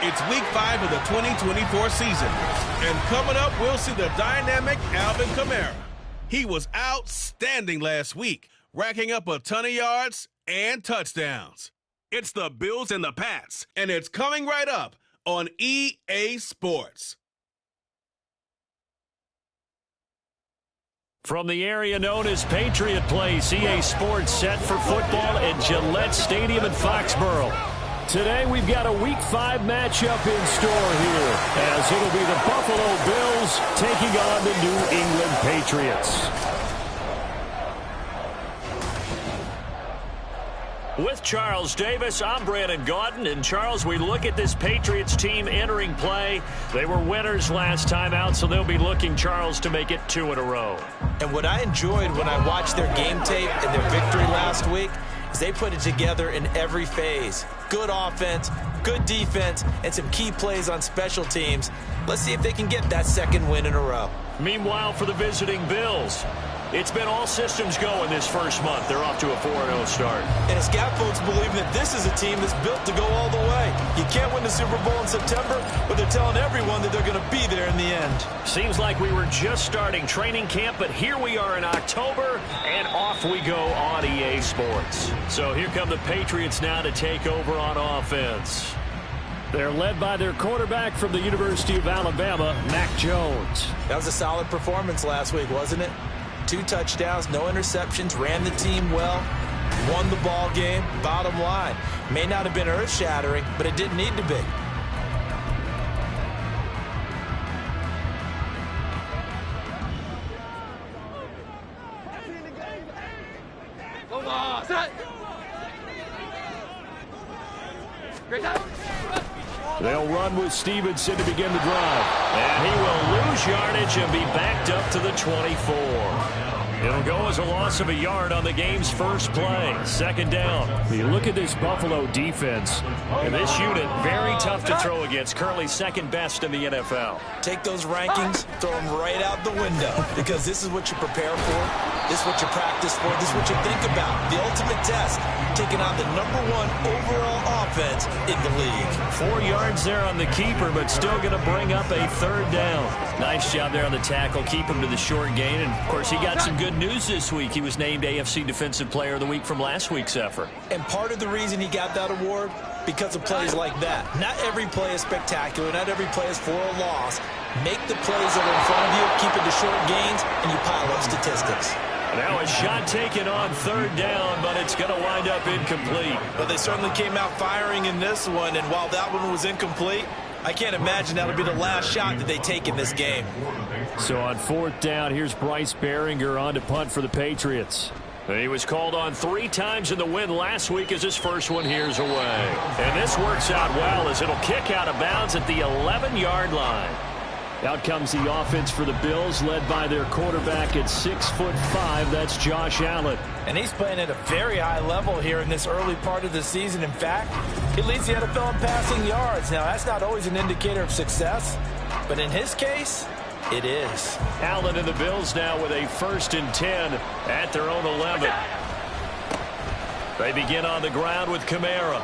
It's week 5 of the 2024 season. And coming up, we'll see the dynamic Alvin Kamara. He was outstanding last week, racking up a ton of yards and touchdowns. It's the Bills and the Pats, and it's coming right up on EA Sports. From the area known as Patriot Place, EA Sports set for football at Gillette Stadium in Foxborough. Today we've got a Week 5 matchup in store here, as it'll be the Buffalo Bills taking on the New England Patriots. With Charles Davis, I'm Brandon Gaudin. And Charles, we look at this Patriots team entering play. They were winners last time out, so they'll be looking, Charles, to make it 2 in a row. And what I enjoyed when I watched their game tape and their victory last week is they put it together in every phase. Good offense, good defense, and some key plays on special teams. Let's see if they can get that second win in a row. Meanwhile, for the visiting Bills, it's been all systems go in this first month. They're off to a 4-0 start. And it's got folks believing that this is a team that's built to go all the way. You can't win the Super Bowl in September, but they're telling everyone that they're going to be there in the end. Seems like we were just starting training camp, but here we are in October, and off we go on EA Sports. So here come the Patriots now to take over on offense. They're led by their quarterback from the University of Alabama, Mac Jones. That was a solid performance last week, wasn't it? 2 touchdowns, no interceptions, ran the team well, won the ball game. Bottom line, may not have been earth-shattering, but it didn't need to be. They'll run with Stevenson to begin the drive. And he will lose yardage and be backed up to the 24. It'll go as a loss of a yard on the game's first play. Second down. You look at this Buffalo defense, and this unit, very tough to throw against, currently second best in the NFL. Take those rankings, throw them right out the window, because this is what you prepare for, this is what you practice for, this is what you think about. The ultimate test, taking on the #1 overall offense in the league. 4 yards there on the keeper, but still going to bring up a third down. Nice job there on the tackle, keep him to the short gain, and of course he got some good news this week. He was named AFC Defensive Player of the Week from last week's effort. And part of the reason he got that award, because of plays like that. Not every play is spectacular. Not every play is for a loss. Make the plays that are in front of you, keep it to short gains, and you pile up statistics. Now a shot taken on third down, but it's going to wind up incomplete. But they certainly came out firing in this one, and while that one was incomplete, I can't imagine that'll be the last shot that they take in this game. So on 4th down, here's Bryce Behringer on to punt for the Patriots. He was called on 3 times in the win last week as his first one here's away. And this works out well as it'll kick out of bounds at the 11-yard line. Out comes the offense for the Bills, led by their quarterback at 6'5". That's Josh Allen. And he's playing at a very high level here in this early part of the season. In fact, he leads the NFL in passing yards. Now, that's not always an indicator of success, but in his case, it is. Allen and the Bills now with a 1st and 10 at their own 11. They begin on the ground with Kamara.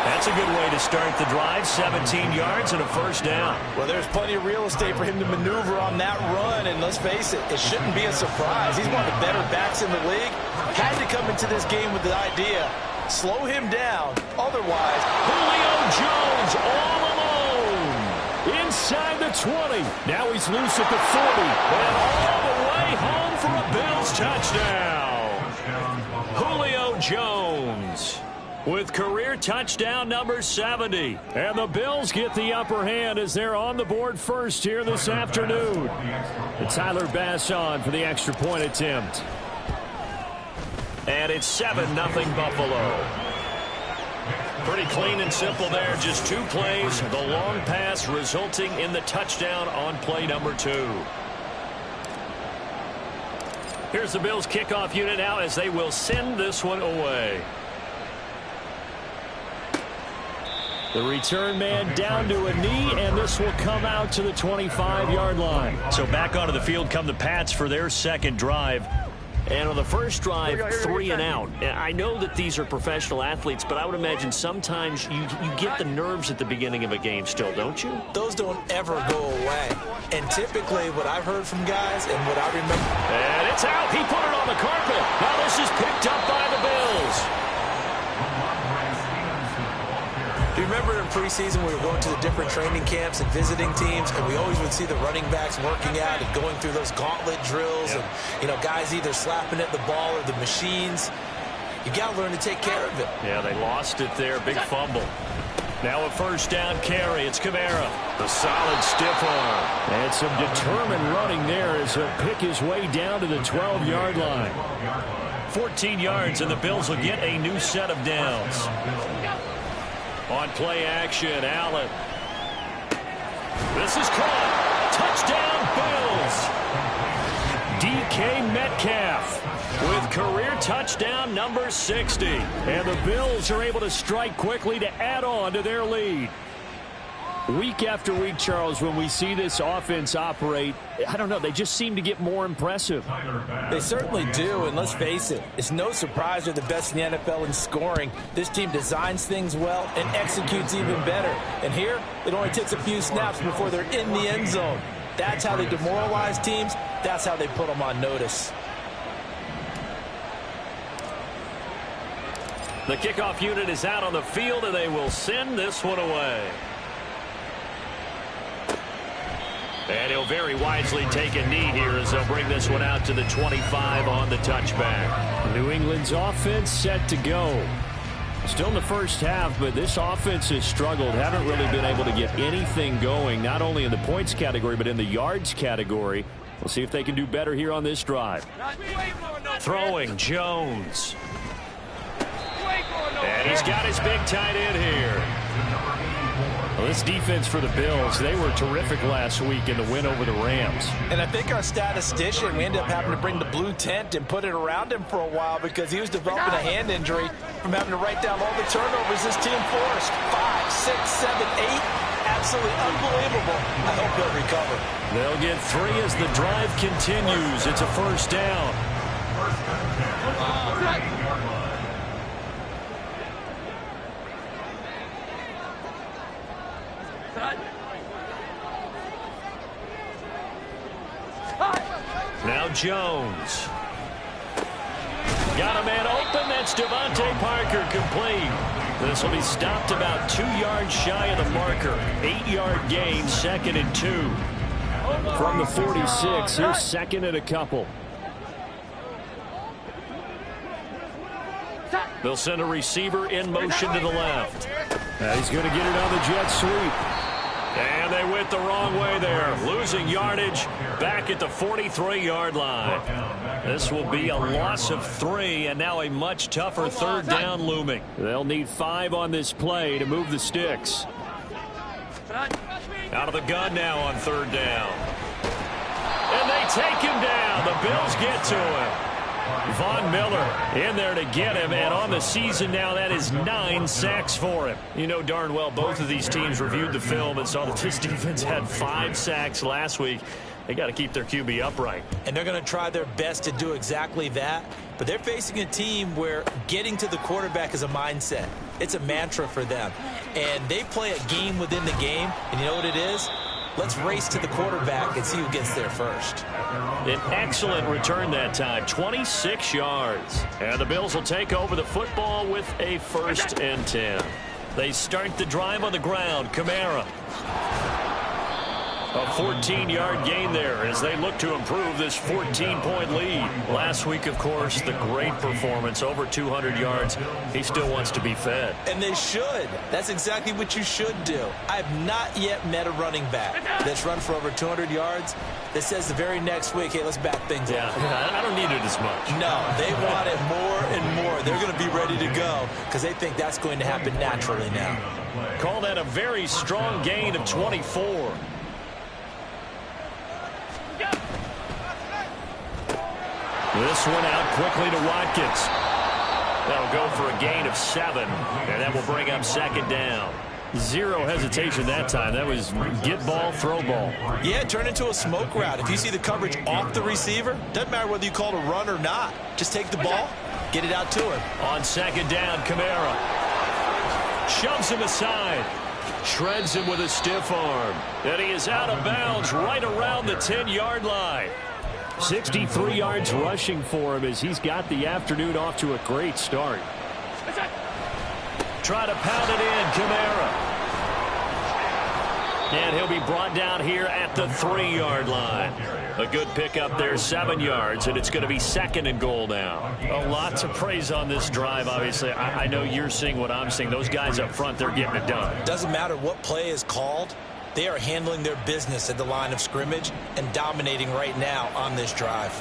That's a good way to start the drive. 17 yards and a 1st down. Well, there's plenty of real estate for him to maneuver on that run, and let's face it, it shouldn't be a surprise. He's one of the better backs in the league. Had to come into this game with the idea, slow him down. Otherwise, Julio Jones all alone inside the 20. Now he's loose at the 40 and all the way home for a Bills touchdown. Julio Jones with career touchdown number 70. And the Bills get the upper hand as they're on the board first here this afternoon. And Tyler Bass on for the extra point attempt. And it's 7-0 Buffalo. Pretty clean and simple there. Just 2 plays. The long pass resulting in the touchdown on play number 2. Here's the Bills kickoff unit now as they will send this one away. The return man down to a knee, and this will come out to the 25-yard line. So back onto the field come the Pats for their second drive. And on the first drive, 3 and out. I know that these are professional athletes, but I would imagine sometimes you get the nerves at the beginning of a game still, don't you? Those don't ever go away. And typically what I've heard from guys and what I remember. And it's out. He put it on the carpet. Now this is picked up by the Bills. Do you remember in preseason we were going to the different training camps and visiting teams, and we always would see the running backs working out and going through those gauntlet drills, and guys either slapping at the ball or the machines. You got to learn to take care of it. Yeah, they lost it there. Big fumble. Now a first down carry. It's Kamara. The solid stiff arm. And some determined running there as he'll pick his way down to the 12-yard line. 14 yards, and the Bills will get a new set of downs. On play action, Allen. This is caught. Touchdown, Bills. DK Metcalf with career touchdown number 60. And the Bills are able to strike quickly to add on to their lead. Week after week, Charles, when we see this offense operate, I don't know, they just seem to get more impressive. They certainly do, and let's face it, it's no surprise they're the best in the NFL in scoring. This team designs things well and executes even better. And here, it only takes a few snaps before they're in the end zone. That's how they demoralize teams. That's how they put them on notice. The kickoff unit is out on the field, and they will send this one away. And he'll very wisely take a knee here as they'll bring this one out to the 25 on the touchback. New England's offense set to go. Still in the first half, but this offense has struggled. Haven't really been able to get anything going, not only in the points category, but in the yards category. We'll see if they can do better here on this drive. Throwing, Jones. And he's got his big tight end here. Well, this defense for the Bills, they were terrific last week in the win over the Rams. And I think our statistician, we ended up having to bring the blue tent and put it around him for a while because he was developing a hand injury from having to write down all the turnovers this team forced. 5, 6, 7, 8. Absolutely unbelievable. I hope he'll recover. They'll get 3 as the drive continues. It's a first down. Now Jones. Got a man open. That's Devontae Parker complete. This will be stopped about 2 yards shy of the marker. 8-yard gain, 2nd and 2. From the 46, here's 2nd and a couple. They'll send a receiver in motion to the left. He's going to get it on the jet sweep. And they went the wrong way there. Losing yardage back at the 43-yard line. This will be a loss of 3, and now a much tougher third down looming. They'll need 5 on this play to move the sticks. Out of the gun now on third down. And they take him down. The Bills get to him. Von Miller in there to get him, and on the season now, that is 9 sacks for him. You know darn well both of these teams reviewed the film and saw that this defense had 5 sacks last week. They got to keep their QB upright. And they're going to try their best to do exactly that, but they're facing a team where getting to the quarterback is a mindset. It's a mantra for them, and they play a game within the game, and you know what it is? Let's race to the quarterback and see who gets there first. An excellent return that time, 26 yards. And the Bills will take over the football with a 1st and 10. They start the drive on the ground. Kamara. A 14-yard gain there as they look to improve this 14-point lead. Last week, of course, the great performance, over 200 yards. He still wants to be fed. And they should. That's exactly what you should do. I have not yet met a running back that's run for over 200 yards that says the very next week, hey, let's back things up. I don't need it as much. No, they want it more and more. They're going to be ready to go because they think that's going to happen naturally now. Call that a very strong gain of 24. This one out quickly to Watkins. That'll go for a gain of 7, and that will bring up 2nd down. Zero hesitation that time. That was get ball, throw ball. Yeah, turn into a smoke route. If you see the coverage off the receiver, doesn't matter whether you call it a run or not. Just take the ball, get it out to him. On second down, Kamara shoves him aside. Shreds him with a stiff arm. And he is out of bounds right around the 10-yard line. 63 yards rushing for him as he's got the afternoon off to a great start. Try to pound it in, Kamara. And he'll be brought down here at the 3-yard line. A good pickup there, 7 yards, and it's going to be second and goal now. A lot to praise on this drive, obviously. I know you're seeing what I'm seeing. Those guys up front, they're getting it done. Doesn't matter what play is called. They are handling their business at the line of scrimmage and dominating right now on this drive.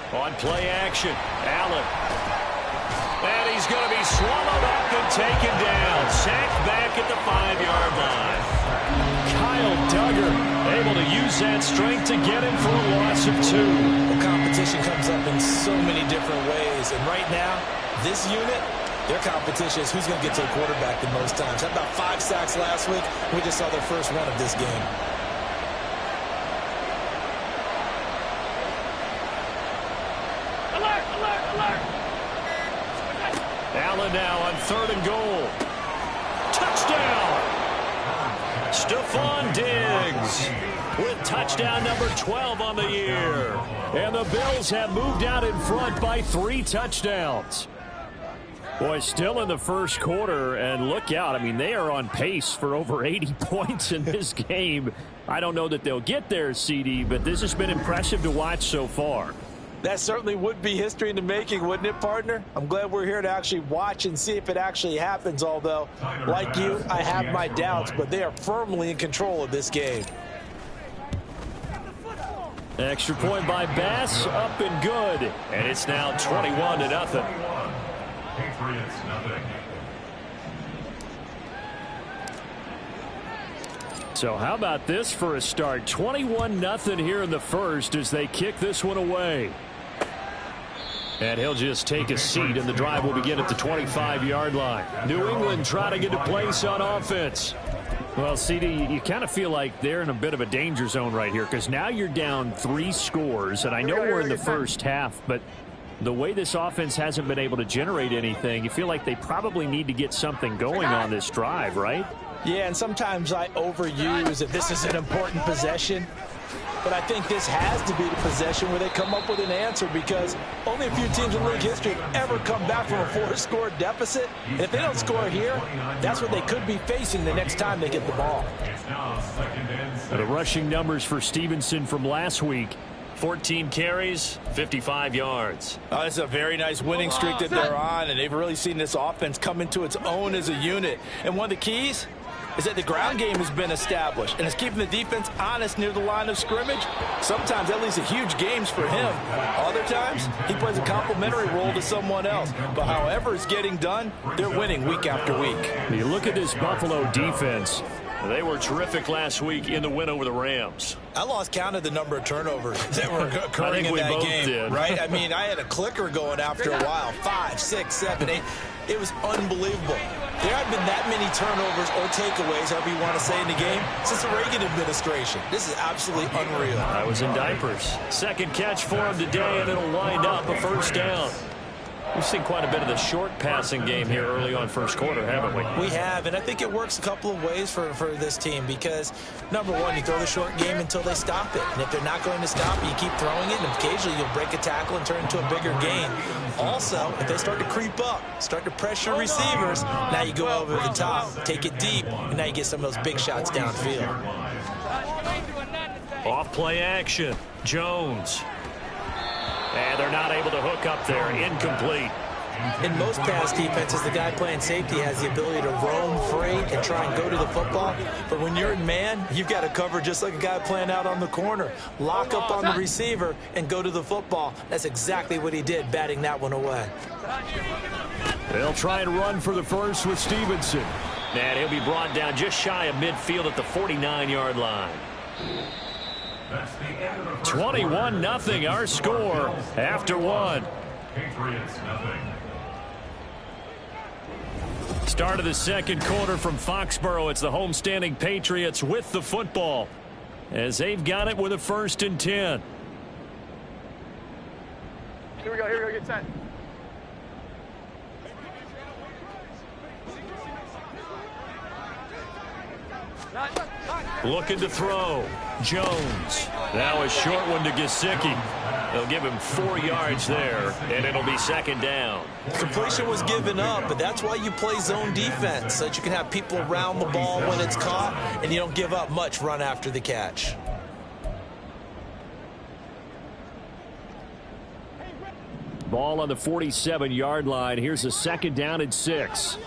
On play action, Allen. And he's going to be swallowed up and taken down. Sacked back at the 5-yard line. Kyle Duggar able to use that strength to get him for a loss of 2. Well, competition comes up in so many different ways. And right now, this unit, their competition is who's going to get to the quarterback the most times. Had about 5 sacks last week. We just saw their first one of this game. Allen now on 3rd and goal. Touchdown! Stephon Diggs with touchdown number 12 on the year. And the Bills have moved out in front by 3 touchdowns. Boy, still in the first quarter, and look out. I mean, they are on pace for over 80 points in this game. I don't know that they'll get there, CD, but this has been impressive to watch so far. That certainly would be history in the making, wouldn't it, partner? I'm glad we're here to actually watch and see if it actually happens, although, like you, I have my doubts, but they are firmly in control of this game. Extra point by Bass, up and good. And it's now 21-0. Patriots, nothing. So how about this for a start? 21-0 here in the first as they kick this one away. And he'll just take a seat, and the drive will begin at the 25-yard line. New England trying to get a place on offense. Well, CD, you kind of feel like they're in a bit of a danger zone right here because now you're down 3 scores, and I know we're in the first half, but the way this offense hasn't been able to generate anything, you feel like they probably need to get something going on this drive, right? Yeah, and sometimes I overuse if this is an important possession. But I think this has to be the possession where they come up with an answer because only a few teams in league history have ever come back from a 4-score deficit. And if they don't score here, that's what they could be facing the next time they get the ball. The rushing numbers for Stevenson from last week. 14 carries, 55 yards. Oh, it's a very nice winning streak that they're on, and they've really seen this offense come into its own as a unit. And one of the keys is that the ground game has been established, and it's keeping the defense honest near the line of scrimmage. Sometimes that leads to huge games for him. Other times, he plays a complementary role to someone else. But however it's getting done, they're winning week after week. You look at this Buffalo defense. They were terrific last week in the win over the Rams. I lost count of the number of turnovers that were occurring in that game, right? I mean, I had a clicker going after a while. 5, 6, 7, 8. It was unbelievable. There haven't been that many turnovers or takeaways, however you want to say, in the game since the Reagan administration. This is absolutely unreal. I was in diapers. Second catch for him today, and it'll wind up a first down. We've seen quite a bit of the short passing game here early on first quarter, haven't we? We have, and I think it works a couple of ways for this team because, number one, you throw the short game until they stop it. And if they're not going to stop it, you keep throwing it, and occasionally you'll break a tackle and turn it into a bigger gain. Also, if they start to creep up, start to pressure receivers, now you go over the top, take it deep, and now you get some of those big shots downfield. Off play action, Jones. And they're not able to hook up there. Incomplete. In most pass defenses, the guy playing safety has the ability to roam free and try and go to the football. But when you're in man, you've got to cover just like a guy playing out on the corner. Lock up on the receiver and go to the football. That's exactly what he did, batting that one away. They'll try and run for the first with Stevenson. And he'll be brought down just shy of midfield at the 49-yard line. 21-0 our score after one. Patriots, nothing. Start of the second quarter from Foxborough. It's the homestanding Patriots with the football as they've got it with a 1st and 10. Here we go, get set. Looking to throw. Jones. Now a short one to Gesicki. They'll give him 4 yards there, and it'll be 2nd down. Completion was given up, but that's why you play zone defense, so that you can have people around the ball when it's caught, and you don't give up much run after the catch. Ball on the 47-yard line. Here's a 2nd down and 6.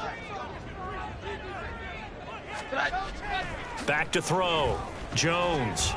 Back to throw. Jones.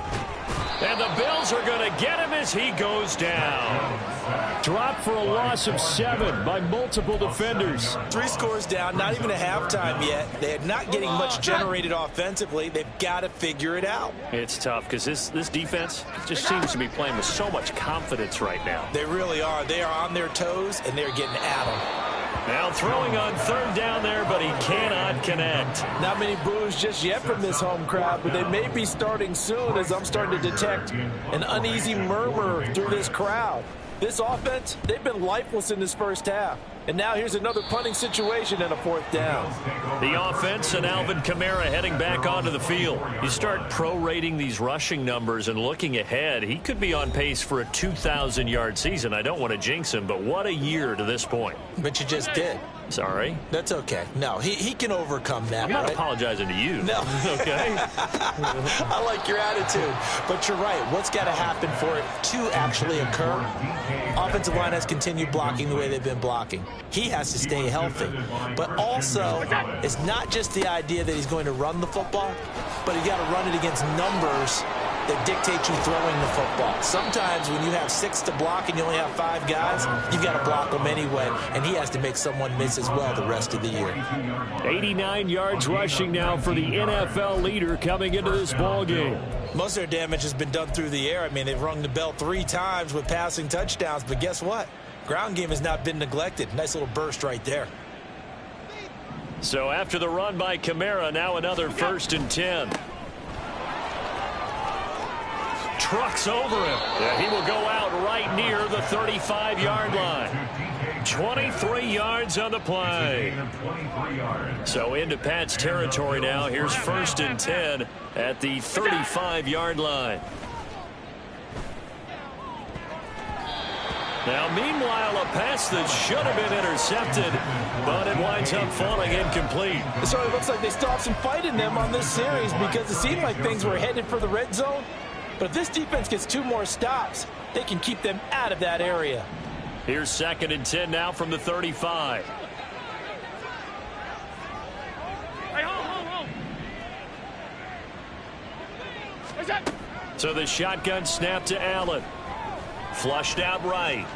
And the Bills are going to get him as he goes down. Dropped for a loss of 7 by multiple defenders. 3 scores down, not even a halftime yet. They're not getting much generated offensively. They've got to figure it out. It's tough because this defense just seems to be playing with so much confidence right now. They really are. They are on their toes, and they're getting at them. Now throwing on 3rd down there, but he cannot connect. Not many boos just yet from this home crowd, but they may be starting soon as I'm starting to detect an uneasy murmur through this crowd. This offense, they've been lifeless in this first half. And now here's another punting situation and a 4th down. The offense and Alvin Kamara heading back onto the field. You start prorating these rushing numbers and looking ahead, he could be on pace for a 2,000-yard season. I don't want to jinx him, but what a year to this point. But you just did. Sorry? That's okay. No, he can overcome that. I'm not apologizing to you. No. Okay? I like your attitude. But you're right. What's got to happen for it to actually occur? Offensive line has continued blocking the way they've been blocking. He has to stay healthy. But also, it's not just the idea that he's going to run the football, but he's got to run it against numbers that dictate you throwing the football. Sometimes when you have 6 to block and you only have 5 guys, you've got to block them anyway, and he has to make someone miss as well the rest of the year. 89 yards rushing now for the NFL leader coming into this ball game. Most of their damage has been done through the air. I mean, they've rung the bell 3 times with passing touchdowns, but guess what? Ground game has not been neglected. Nice little burst right there. So after the run by Kamara, now another 1st and 10. Trucks over him. Yeah, he will go out right near the 35-yard line. 23 yards on the play. So into Pat's territory now. Here's 1st and 10 at the 35-yard line. Now, meanwhile, a pass that should have been intercepted, but it winds up falling incomplete. So it looks like they still have some fight in them on this series because it seemed like things were headed for the red zone. But if this defense gets 2 more stops, they can keep them out of that area. Here's 2nd and 10 now from the 35. So the shotgun snap to Allen. Flushed out right.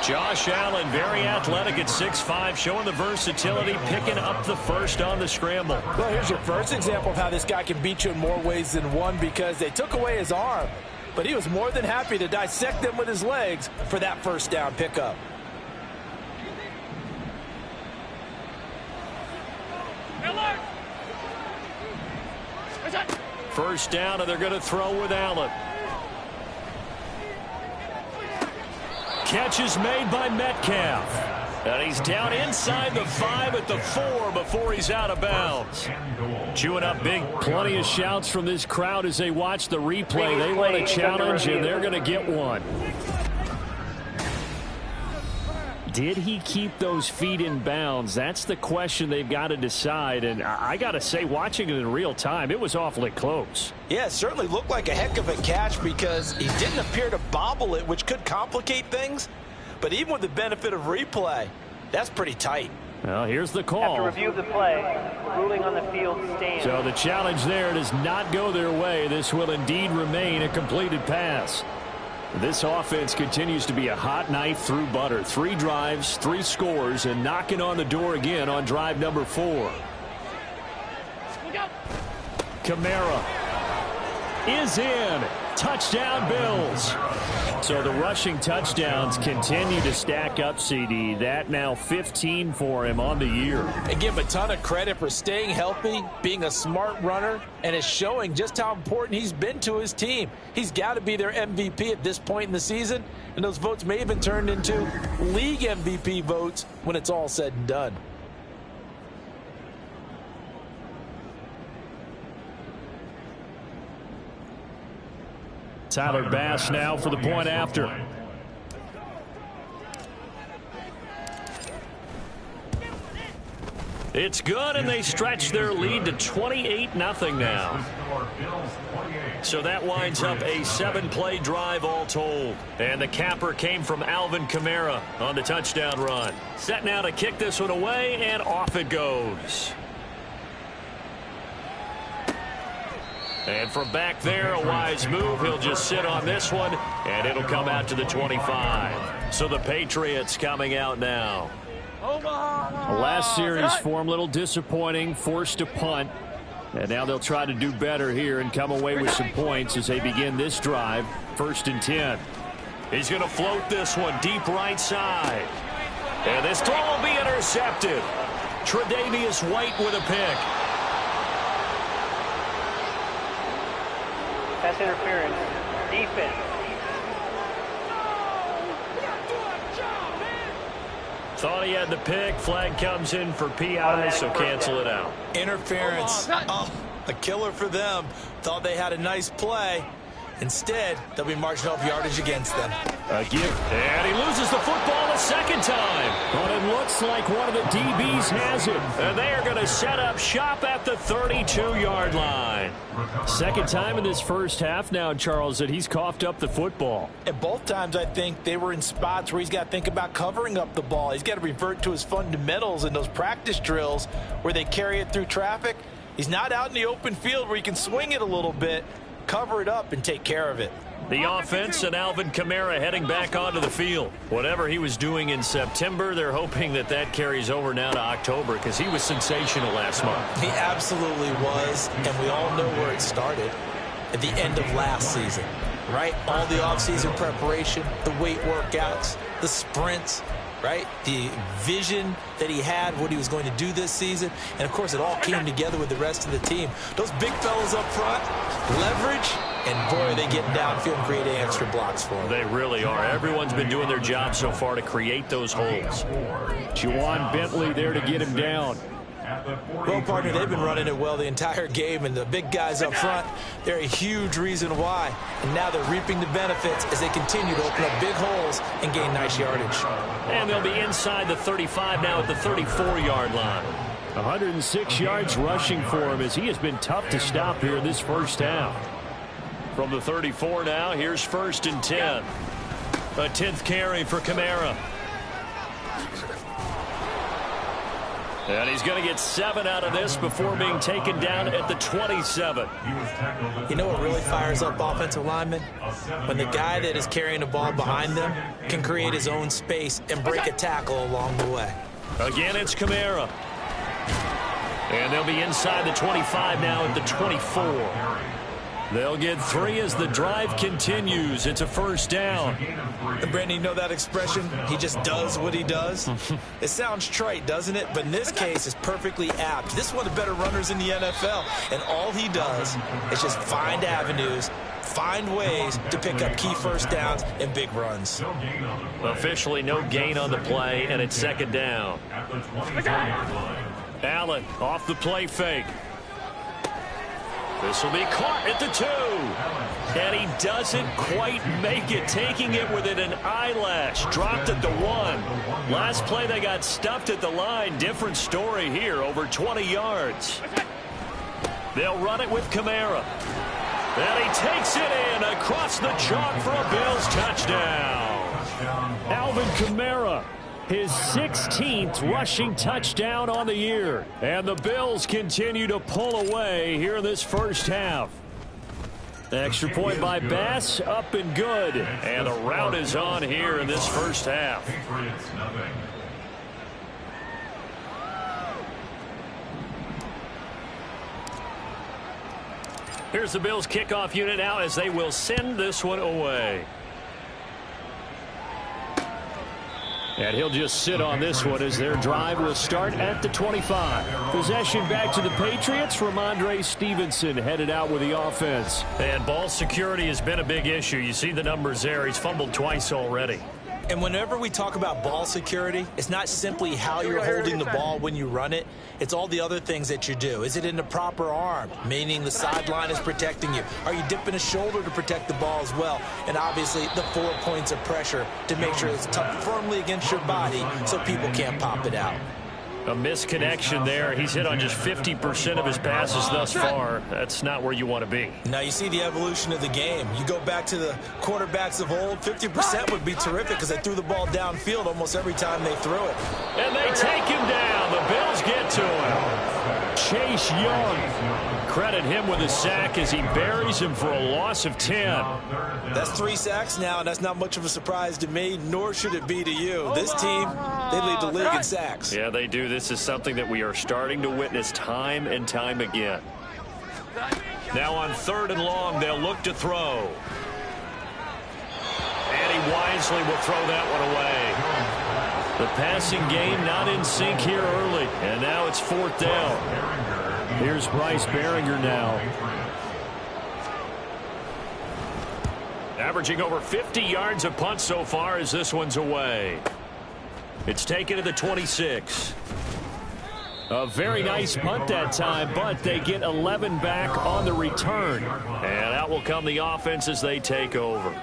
Josh Allen, very athletic at 6'5", showing the versatility, picking up the first on the scramble. Well, here's your first example of how this guy can beat you in more ways than one because they took away his arm. But he was more than happy to dissect them with his legs for that 1st down pickup. First down, and they're going to throw with Allen. Catch is made by Metcalf. And he's down inside the 5 at the 4 before he's out of bounds. Chewing up big. Plenty of shouts from this crowd as they watch the replay. They want a challenge, and they're going to get one. Did he keep those feet in bounds? That's the question they've got to decide. And I got to say, watching it in real time, it was awfully close. Yeah, it certainly looked like a heck of a catch because he didn't appear to bobble it, which could complicate things. But even with the benefit of replay, that's pretty tight. Well, here's the call. After review of the play, ruling on the field stands. So the challenge there does not go their way. This will indeed remain a completed pass. This offense continues to be a hot knife through butter. 3 drives, 3 scores, and knocking on the door again on drive number 4. Kamara is in. Touchdown, Bills. So the rushing touchdowns continue to stack up, CD. That now 15 for him on the year. And give him a ton of credit for staying healthy, being a smart runner, and it's showing just how important he's been to his team. He's got to be their MVP at this point in the season, and those votes may have been turned into league MVP votes when it's all said and done. Tyler Bass now for the point after. It's good, and they stretch their lead to 28-0 now. So that winds up a 7-play drive all told. And the capper came from Alvin Kamara on the touchdown run. Set now to kick this one away, and off it goes. And from back there, a wise move. He'll just sit on this one, and it'll come out to the 25. So the Patriots coming out now. Last series for him, a little disappointing, forced to punt. And now they'll try to do better here and come away with some points as they begin this drive. 1st and 10. He's going to float this one deep right side. And this throw will be intercepted. Tre'Davious White with a pick. Pass interference. Defense. Thought he had the pick. Flag comes in for PI, so cancel it out. Interference. Oh, a killer for them. Thought they had a nice play. Instead, they'll be marching up yardage against them. A give, and he loses the football a second time. But it looks like one of the DBs has it. And they are going to set up shop at the 32-yard line. Second time in this first half now, Charles, that he's coughed up the football. And both times, I think, they were in spots where he's got to think about covering up the ball. He's got to revert to his fundamentals in those practice drills where they carry it through traffic. He's not out in the open field where he can swing it a little bit, cover it up, and take care of it. The offense and Alvin Kamara heading back onto the field. Whatever he was doing in September, they're hoping that that carries over now to October because he was sensational last month. He absolutely was, and we all know where it started at the end of last season, right? All the offseason preparation, the weight workouts, the sprints, right? The vision that he had, what he was going to do this season. And, of course, it all came together with the rest of the team. Those big fellas up front, leverage, and, boy, are they getting downfield and creating extra blocks for him. They really are. Everyone's been doing their job so far to create those holes. Juwan Bentley there to get him down. Well, partner, they've been running it well the entire game, and the big guys up front, they're a huge reason why. And now they're reaping the benefits as they continue to open up big holes and gain nice yardage. And they'll be inside the 35 now at the 34-yard line. 106 yards rushing for him as he has been tough to stop here in this first half. From the 34 now, here's 1st and 10. A 10th carry for Kamara. And he's going to get 7 out of this before being taken down at the 27. You know what really fires up offensive linemen? When the guy that is carrying the ball behind them can create his own space and break a tackle along the way. Again, it's Kamara. And they'll be inside the 25 now at the 24. They'll get 3 as the drive continues. It's a first down. And Brandon, you know that expression? He just does what he does? It sounds trite, doesn't it? But in this case, it's perfectly apt. This is one of the better runners in the NFL. And all he does is just find avenues, find ways to pick up key first downs and big runs. Officially no gain on the play, and it's second down. Allen off the play fake. This will be caught at the 2. And he doesn't quite make it, taking it within an eyelash. Dropped at the 1. Last play they got stuffed at the line. Different story here, over 20 yards. They'll run it with Kamara. And he takes it in across the chalk for a Bills touchdown. Alvin Kamara, his 16th rushing touchdown on the year. And the Bills continue to pull away here in this first half. Extra point by Bass, up and good. And the rout is on here in this first half. Patriots, nothing. Here's the Bills kickoff unit now as they will send this one away. And he'll just sit on this one as their drive will start at the 25. Possession back to the Patriots from Andre Stevenson headed out with the offense. And ball security has been a big issue. You see the numbers there. He's fumbled twice already. And whenever we talk about ball security, it's not simply how you're holding the ball when you run it. It's all the other things that you do. Is it in the proper arm, meaning the sideline is protecting you? Are you dipping a shoulder to protect the ball as well? And obviously the 4 points of pressure to make sure it's tucked firmly against your body so people can't pop it out. A misconnection there. He's hit on just 50% of his passes thus far. That's not where you want to be. Now you see the evolution of the game. You go back to the quarterbacks of old, 50% would be terrific because they threw the ball downfield almost every time they threw it. And they take him down. The Bills get to him. Chase Young. Credit him with a sack as he buries him for a loss of 10. That's 3 sacks now, and that's not much of a surprise to me, nor should it be to you. This team, they lead the league in sacks. Yeah, they do. This is something that we are starting to witness time and time again. Now on 3rd and long, they'll look to throw. And he wisely will throw that one away. The passing game not in sync here early, and now it's 4th down. Here's Bryce Behringer now. Averaging over 50 yards a punt so far as this one's away. It's taken to the 26. A very nice punt that time, but they get 11 back on the return. And out will come the offense as they take over.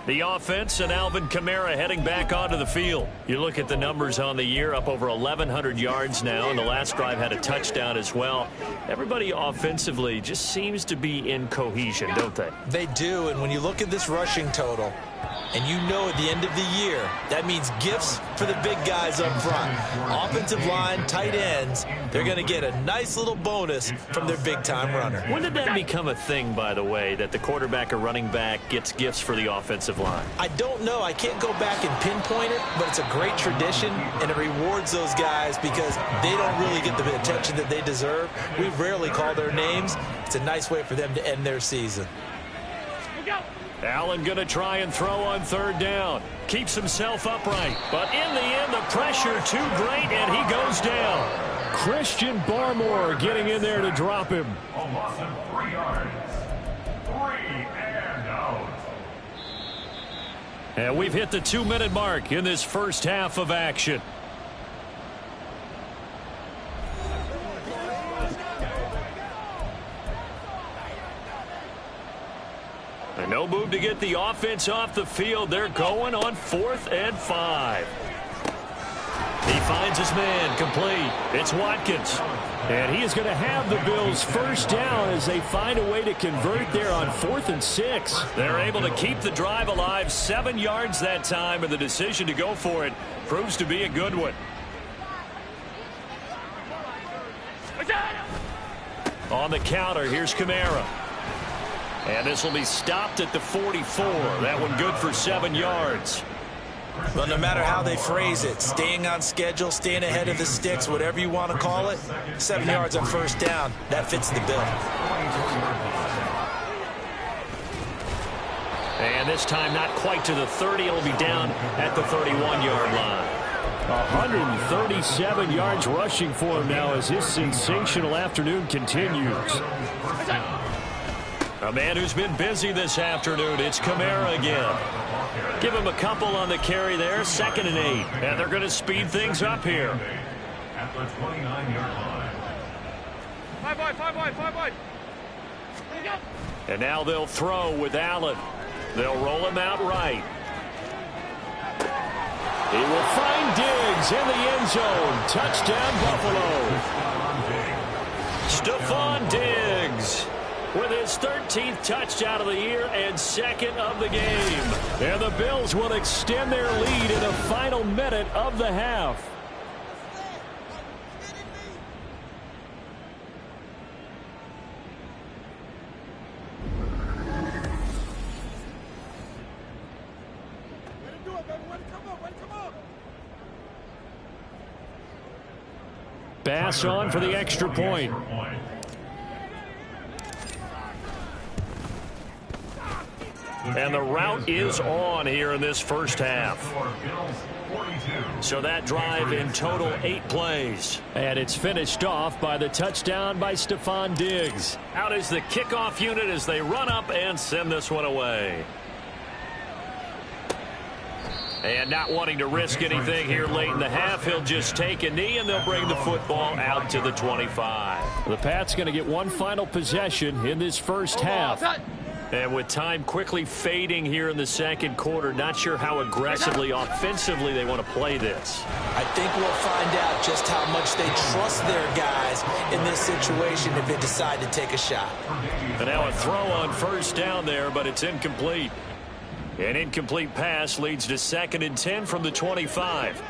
The offense and Alvin Kamara heading back onto the field. You look at the numbers on the year, up over 1,100 yards now, and the last drive had a touchdown as well. Everybody offensively just seems to be in cohesion, don't they? They do, and when you look at this rushing total, and you know at the end of the year, that means gifts for the big guys up front. Offensive line, tight ends, they're going to get a nice little bonus from their big-time runner. When did that become a thing, by the way, that the quarterback or running back gets gifts for the offensive line? I don't know. I can't go back and pinpoint it, but it's a great tradition, and it rewards those guys because they don't really get the attention that they deserve. We rarely call their names. It's a nice way for them to end their season. Allen going to try and throw on 3rd down. Keeps himself upright. But in the end, the pressure too great, and he goes down. Christian Barmore getting in there to drop him. A loss of 3 yards. 3 and out. And we've hit the 2-minute mark in this first half of action. And no move to get the offense off the field. They're going on 4th and 5. He finds his man complete. It's Watkins. And he is going to have the Bills first down as they find a way to convert there on 4th and 6. They're able to keep the drive alive, 7 yards that time, and the decision to go for it proves to be a good one. On the counter, here's Kamara. And this will be stopped at the 44. That one good for 7 yards. Well, no matter how they phrase it, staying on schedule, staying ahead of the sticks, whatever you want to call it, 7 yards on first down, that fits the bill. And this time not quite to the 30. It'll be down at the 31-yard line. 137 yards rushing for him now as his sensational afternoon continues. A man who's been busy this afternoon, it's Kamara again. Give him a couple on the carry there, 2nd and 8. And they're going to speed things up here. At the 29-yard line. 5 wide. And now they'll throw with Allen. They'll roll him out right. He will find Diggs in the end zone. Touchdown, Buffalo. Stephon Diggs with his 13th touchdown of the year and 2nd of the game. And the Bills will extend their lead in the final minute of the half. pass on for the extra point. And the route is on here in this first half. So that drive in total 8 plays. And it's finished off by the touchdown by Stephon Diggs. Out is the kickoff unit as they run up and send this one away. And not wanting to risk anything here late in the half, he'll just take a knee and they'll bring the football out to the 25. The Pats going to get one final possession in this first half. And with time quickly fading here in the second quarter, not sure how aggressively, offensively they want to play this. I think we'll find out just how much they trust their guys in this situation if they decide to take a shot. And now a throw on first down there, but it's incomplete. An incomplete pass leads to 2nd and 10 from the 25.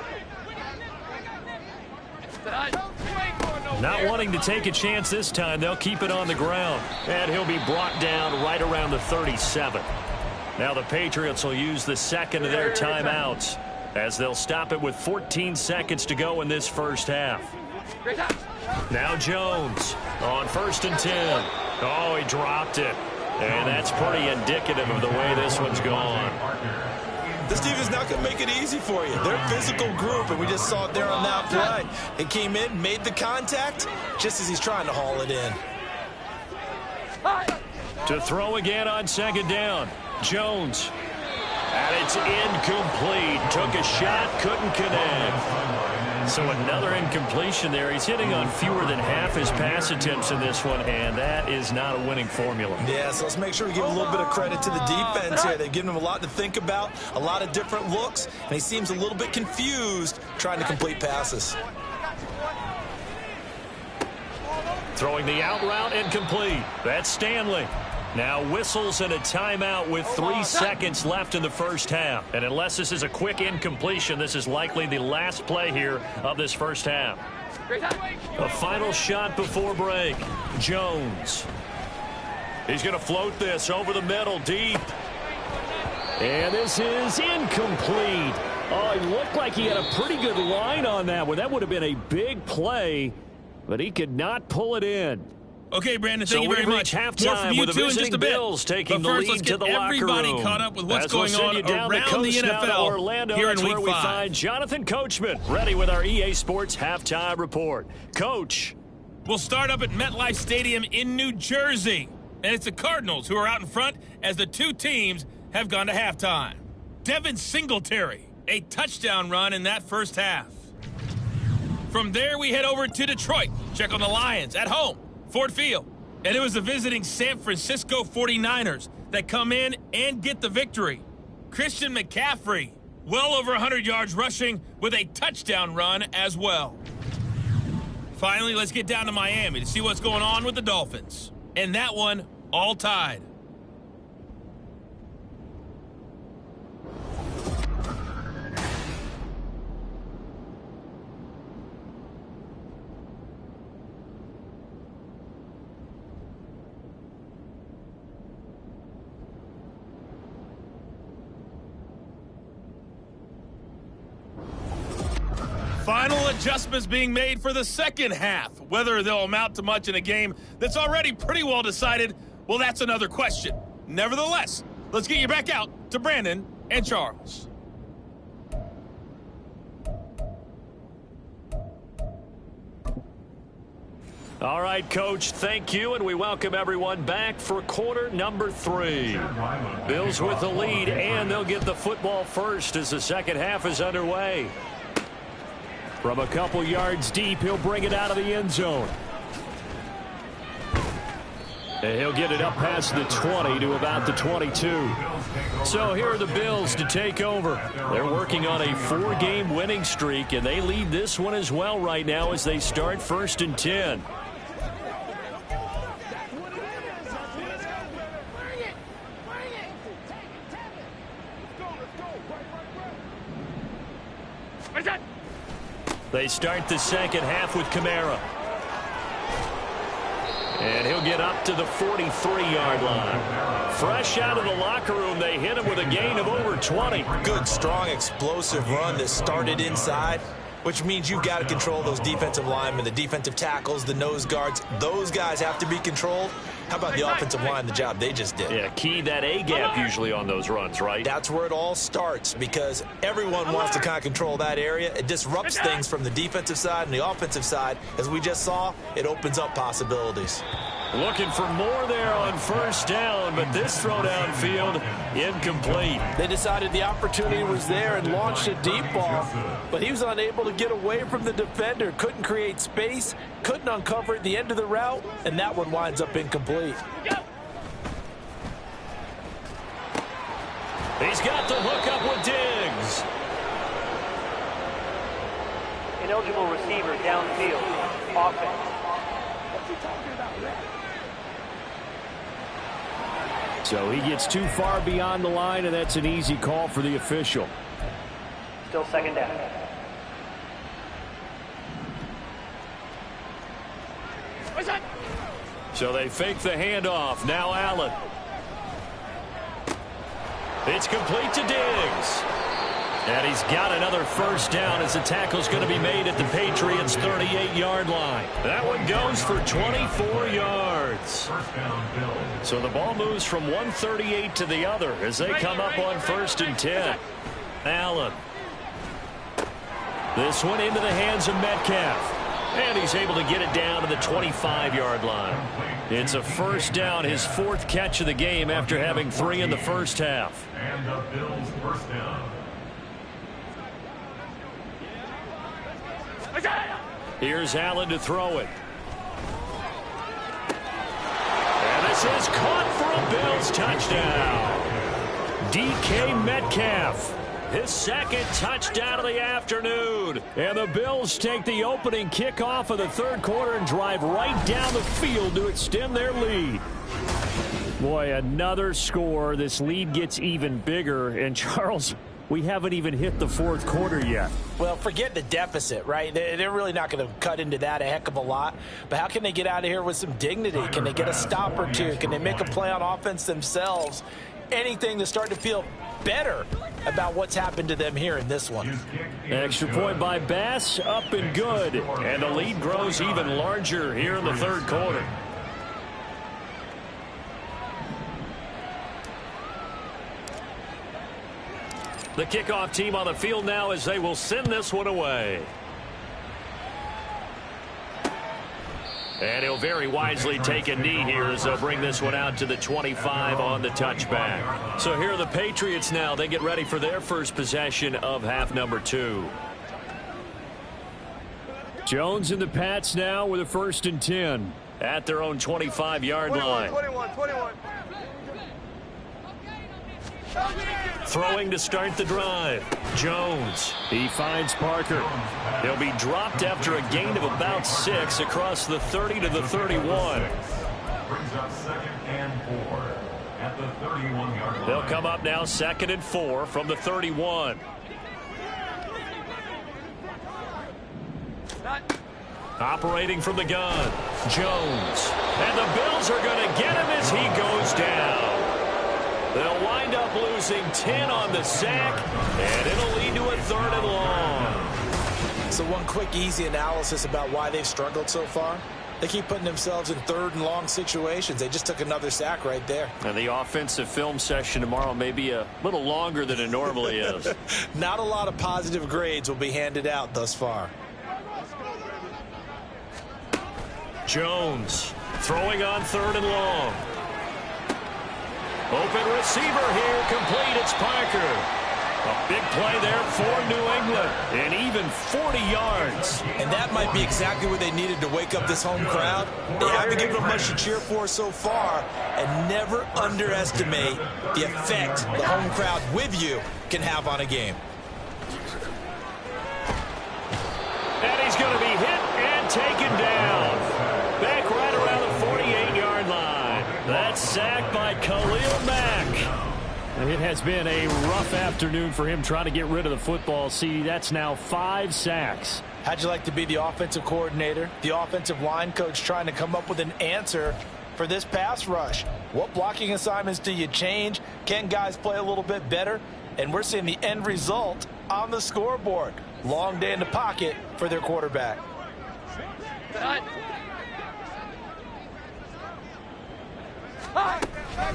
Not wanting to take a chance this time, they'll keep it on the ground. And he'll be brought down right around the 37. Now the Patriots will use the second of their timeouts as they'll stop it with 14 seconds to go in this first half. Now Jones on 1st and 10. Oh, he dropped it. And that's pretty indicative of the way this one's gone. This team is not going to make it easy for you. They're a physical group, and we just saw it there on that play. It came in, made the contact, just as he's trying to haul it in. To throw again on 2nd down. Jones. And it's incomplete. Took a shot, couldn't connect. So another incompletion there. He's hitting on fewer than half his pass attempts in this one, and that is not a winning formula. Yeah, so let's make sure we give a little bit of credit to the defense here. They've given him a lot to think about, a lot of different looks, and he seems a little bit confused trying to complete passes. Throwing the out route incomplete. That's Stanley. Now whistles and a timeout with 3 seconds left in the first half. And unless this is a quick incompletion, this is likely the last play here of this first half. A final shot before break. Jones. He's going to float this over the middle deep. And this is incomplete. Oh, it looked like he had a pretty good line on that one. That would have been a big play, but he could not pull it in. Okay, Brandon, thank you very much. More from you two in just a bit. Taking but first, the lead let's get to the everybody locker room. caught up with what's going we'll on around the NFL Orlando, here in Week 5. Week We find Jonathan Coachman ready with our EA Sports Halftime Report. Coach. We'll start up at MetLife Stadium in New Jersey. And it's the Cardinals who are out in front as the two teams have gone to halftime. Devin Singletary, a touchdown run in that first half. From there, we head over to Detroit. Check on the Lions at home, Ford Field. And it was the visiting San Francisco 49ers that come in and get the victory. Christian McCaffrey, well over 100 yards rushing with a touchdown run as well. Finally, let's get down to Miami to see what's going on with the Dolphins. And that one, all tied. Final adjustments being made for the second half. Whether they'll amount to much in a game that's already pretty well decided, well, that's another question. Nevertheless, let's get you back out to Brandon and Charles. All right, Coach, thank you, and we welcome everyone back for quarter number 3. Bills with the lead, and they'll get the football first as the second half is underway. From a couple yards deep, he'll bring it out of the end zone. And he'll get it up past the 20 to about the 22. So here are the Bills to take over. They're working on a 4-game winning streak, and they lead this one as well right now as they start 1st and 10. They start the second half with Kamara. And he'll get up to the 43-yard line. Fresh out of the locker room, they hit him with a gain of over 20. Good, strong, explosive run that started inside which means you've got to control those defensive linemen, the defensive tackles, the nose guards. Those guys have to be controlled. How about the offensive line, the job they just did? Yeah, key that A-gap usually on those runs, right? That's where it all starts because everyone wants to kind of control that area. It disrupts things from the defensive side and the offensive side. As we just saw, it opens up possibilities. Looking for more there on first down, but this throw downfield incomplete. They decided the opportunity was there and launched a deep ball, but he was unable to get away from the defender. Couldn't create space, couldn't uncover at the end of the route, and that one winds up incomplete. He's got the hookup with Diggs. Ineligible receiver downfield. Offense. So he gets too far beyond the line, and that's an easy call for the official. Still second down. So they fake the handoff. Now Allen. It's complete to Diggs. And he's got another first down as the tackle's going to be made at the Patriots' 38-yard line. That one goes for 24 yards. So the ball moves from 138 to the other as they come up on 1st and 10. Allen. This one into the hands of Metcalf. And he's able to get it down to the 25-yard line. It's a first down, his 4th catch of the game after having 3 in the first half. And the Bills first down. Here's Allen to throw it. And this is caught for a Bills touchdown. DK Metcalf. His 2nd touchdown of the afternoon. And the Bills take the opening kickoff of the 3rd quarter and drive right down the field to extend their lead. Boy, another score. This lead gets even bigger. And Charles, we haven't even hit the 4th quarter yet. Well, forget the deficit, right? They're really not going to cut into that a heck of a lot. But how can they get out of here with some dignity? Can they get a stop or two? Can they make a play on offense themselves? Anything to start to feel better about what's happened to them here in this one. Extra point by Bass, up and good. And the lead grows even larger here in the 3rd quarter. The kickoff team on the field now as they will send this one away. And he'll very wisely take a knee here as they'll bring this one out to the 25 on the touchback. So here are the Patriots now. They get ready for their first possession of half number 2. Jones and the Pats now with a 1st and 10 at their own 25-yard line. 21. Throwing to start the drive. Jones. He finds Parker. He'll be dropped after a gain of about 6 across the 30 to the 31. Brings up 2nd and 4 at the 31-yard line. They'll come up now 2nd and 4 from the 31. Operating from the gun. Jones. And the Bills are going to get him as he goes down. They'll wind up losing 10 on the sack, and it'll lead to a 3rd and long. So one quick, easy analysis about why they've struggled so far. They keep putting themselves in 3rd and long situations. They just took another sack right there. And the offensive film session tomorrow may be a little longer than it normally is. Not a lot of positive grades will be handed out thus far. Jones throwing on 3rd and long. Open receiver here, complete, it's Parker. A big play there for New England, and even 40 yards. And that might be exactly what they needed to wake up this home crowd. They haven't given them much to cheer for so far, and never underestimate the effect the home crowd with you can have on a game. And he's going to be hit and taken down. Back right around the 48-yard line. That's sacked by Khalil Mack. It has been a rough afternoon for him trying to get rid of the football. See, that's now 5 sacks. How'd you like to be the offensive coordinator, the offensive line coach trying to come up with an answer for this pass rush? What blocking assignments do you change? Can guys play a little bit better? And we're seeing the end result on the scoreboard. Long day in the pocket for their quarterback.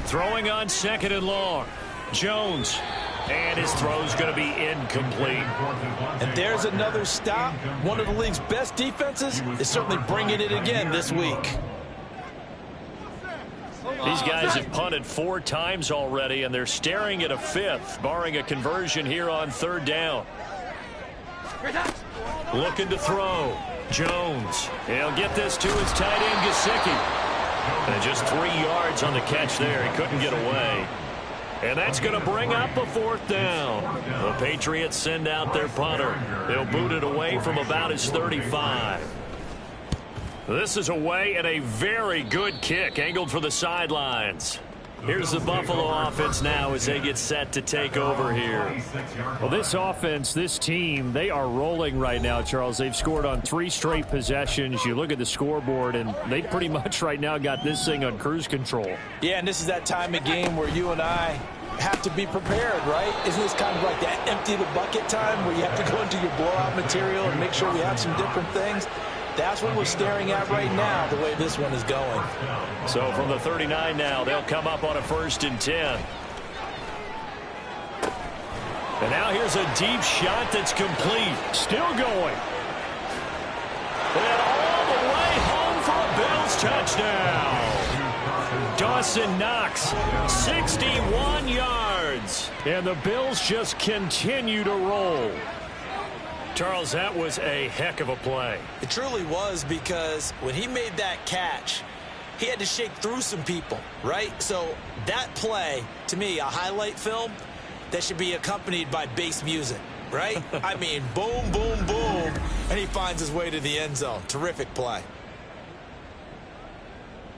Throwing on 2nd and long. Jones. And his throw's going to be incomplete. And there's another stop. One of the league's best defenses is certainly bringing it again this week. These guys have punted 4 times already, and they're staring at a 5th, barring a conversion here on 3rd down. Looking to throw. Jones. He'll get this to his tight end, Gesicki. And just 3 yards on the catch there. He couldn't get away. And that's going to bring up a 4th down. The Patriots send out their punter. They'll boot it away from about his 35. This is away and a very good kick angled for the sidelines. Here's the Buffalo offense now as they get set to take over here. Well, this offense, this team, they are rolling right now, Charles. They've scored on 3 straight possessions. You look at the scoreboard, and they pretty much right now got this thing on cruise control. Yeah, and this is that time of game where you and I have to be prepared, right? Isn't this kind of like that empty the bucket time where you have to go into your blowout material and make sure we have some different things? That's what we're staring at right now, the way this one is going. So from the 39 now, they'll come up on a 1st and 10. And now here's a deep shot that's complete. Still going. And all the way home for a Bills touchdown. Dawson Knox, 61 yards. And the Bills just continue to roll. Charles, that was a heck of a play. It truly was, because when he made that catch, he had to shake through some people, right? So that play, to me, a highlight film that should be accompanied by bass music, right? I mean, boom, boom, boom, and he finds his way to the end zone. Terrific play.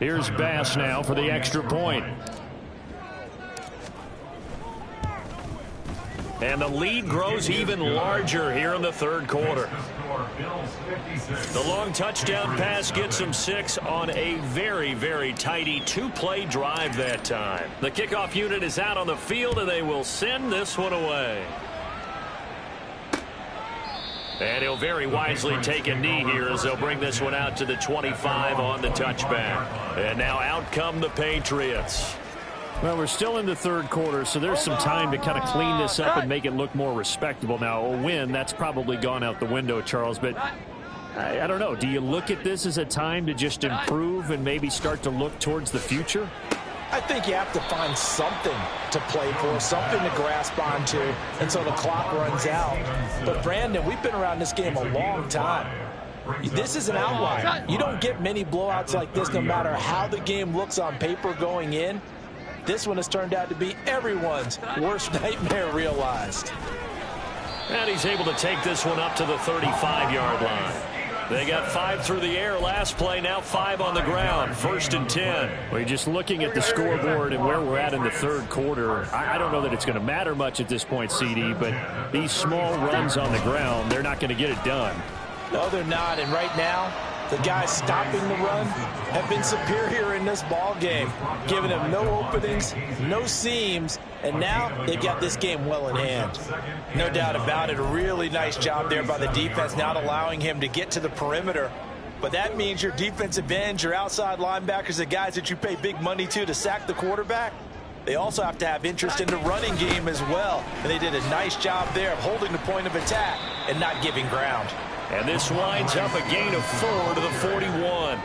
Here's Bass now for the extra point. And the lead grows even larger here in the 3rd quarter. The long touchdown pass gets them 6 on a very, very tidy 2-play drive that time. The kickoff unit is out on the field, and they will send this one away. And he'll very wisely take a knee here as they'll bring this one out to the 25 on the touchback. And now out come the Patriots. Well, we're still in the 3rd quarter, so there's some time to kind of clean this up and make it look more respectable. Now, a win, that's probably gone out the window, Charles, but I don't know. Do you look at this as a time to just improve and maybe start to look towards the future? I think you have to find something to play for, something to grasp onto until the clock runs out. But, Brandon, we've been around this game a long time. This is an outlier. You don't get many blowouts like this no matter how the game looks on paper going in. This one has turned out to be everyone's worst nightmare realized. And he's able to take this one up to the 35-yard line. They got 5 through the air last play, now 5 on the ground. 1st and 10. Well, you're just looking at the scoreboard and where we're at in the 3rd quarter. I don't know that it's going to matter much at this point, CD, but these small runs on the ground, they're not going to get it done. No, they're not. And right now, the guys stopping the run have been superior in this ball game, giving them no openings, no seams, and now they've got this game well in hand. No doubt about it. A really nice job there by the defense, not allowing him to get to the perimeter. But that means your defensive ends, your outside linebackers, the guys that you pay big money to sack the quarterback, they also have to have interest in the running game as well. And they did a nice job there of holding the point of attack and not giving ground. And this winds up a gain of 4 to the 41.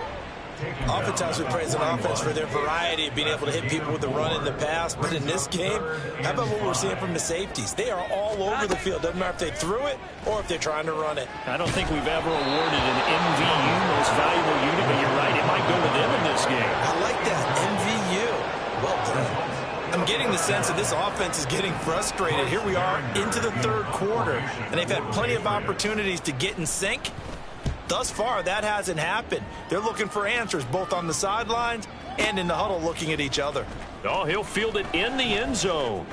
Oftentimes we praise an offense for their variety of being able to hit people with the run in the pass. But in this game, how about what we're seeing from the safeties? They are all over the field. Doesn't matter if they threw it or if they're trying to run it. I don't think we've ever awarded an MVU, most valuable unit, but you're right, it might go to them in this game. I like that, MVU. Well done. I'm getting the sense that this offense is getting frustrated. Here we are into the 3rd quarter, and they've had plenty of opportunities to get in sync. Thus far, that hasn't happened. They're looking for answers both on the sidelines and in the huddle looking at each other. Oh, he'll field it in the end zone.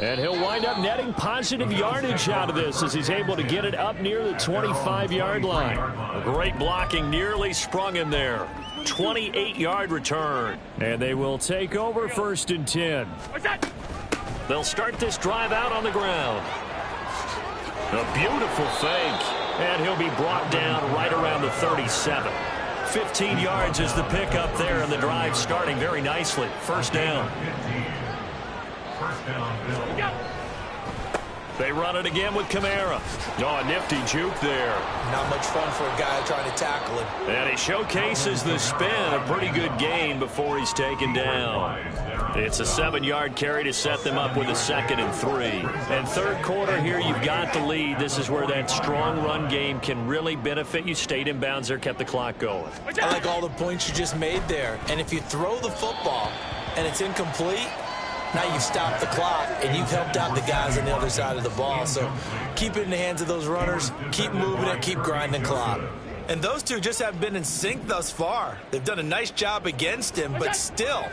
And he'll wind up netting positive yardage out of this as he's able to get it up near the 25-yard line. A great blocking nearly sprung him there. 28-yard return. And they will take over 1st and 10. They'll start this drive out on the ground. A beautiful fake. And he'll be brought down right around the 37. 15 yards is the pickup there, and the drive starting very nicely. First down. They run it again with Kamara. Oh, a nifty juke there. Not much fun for a guy trying to tackle him. And he showcases the spin. A pretty good gain before he's taken down. It's a 7-yard carry to set them up with a 2nd and 3. And third quarter here, you've got the lead. This is where that strong run game can really benefit you. Stayed in bounds there, kept the clock going. I like all the points you just made there. And if you throw the football and it's incomplete, now you've stopped the clock, and you've helped out the guys on the other side of the ball. So keep it in the hands of those runners. Keep moving it. Keep grinding the clock. And those two just haven't been in sync thus far. They've done a nice job against him, but still,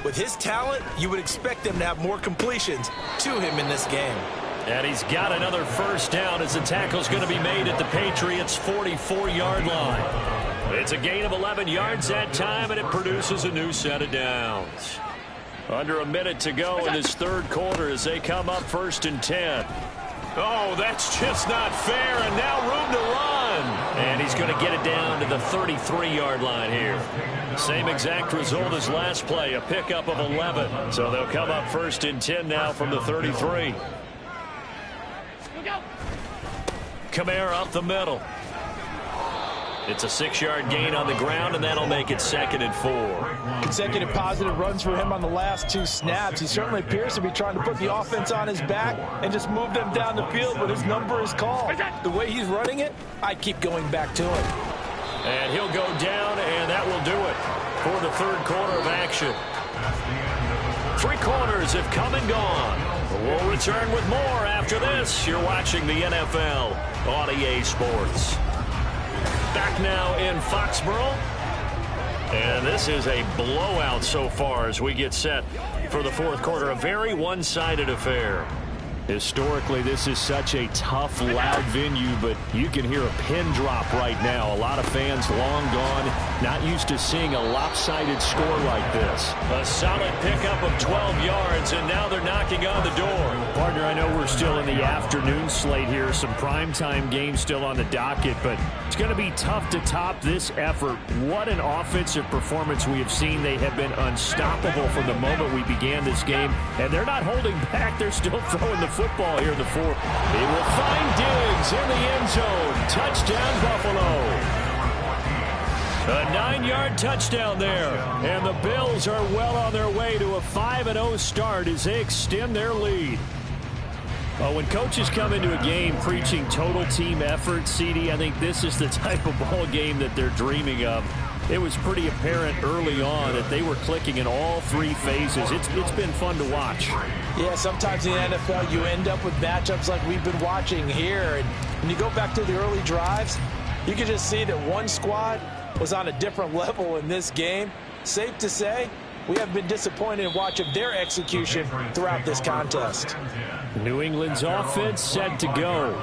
with his talent, you would expect them to have more completions to him in this game. And he's got another first down as the tackle's going to be made at the Patriots' 44-yard line. It's a gain of 11 yards that time, and it produces a new set of downs. Under a minute to go in this third quarter as they come up 1st and 10. Oh, that's just not fair, and now room to run. And he's going to get it down to the 33-yard line here. Same exact result as last play, a pickup of 11. So they'll come up 1st and 10 now from the 33. Kamara up the middle. It's a 6-yard gain on the ground, and that'll make it 2nd and 4. Consecutive positive runs for him on the last 2 snaps. He certainly appears to be trying to put the offense on his back and just move them down the field, but his number is called. The way he's running it, I'd keep going back to him. And he'll go down, and that will do it for the third quarter of action. 3 quarters have come and gone. We'll return with more after this. You're watching the NFL on EA Sports. Back now in Foxborough. And this is a blowout so far as we get set for the fourth quarter. A very one-sided affair. Historically, this is such a tough, loud venue, but you can hear a pin drop right now. A lot of fans long gone, not used to seeing a lopsided score like this. A solid pickup of 12 yards, and now they're knocking on the door. Partner, I know we're still in the afternoon slate here. Some primetime games still on the docket, but it's going to be tough to top this effort. What an offensive performance we have seen. They have been unstoppable from the moment we began this game, and they're not holding back. They're still throwing the football here in the fourth. He will find Diggs in the end zone. Touchdown, Buffalo. A 9-yard touchdown there. And the Bills are well on their way to a 5-0 start as they extend their lead. When coaches come into a game preaching total team effort, CD, I think this is the type of ball game that they're dreaming of. It was pretty apparent early on that they were clicking in all 3 phases. It's been fun to watch. Yeah, sometimes in the NFL you end up with matchups like we've been watching here. And when you go back to the early drives, you can just see that one squad was on a different level in this game. Safe to say, we have been disappointed in watching their execution throughout this contest. New England's offense set to go.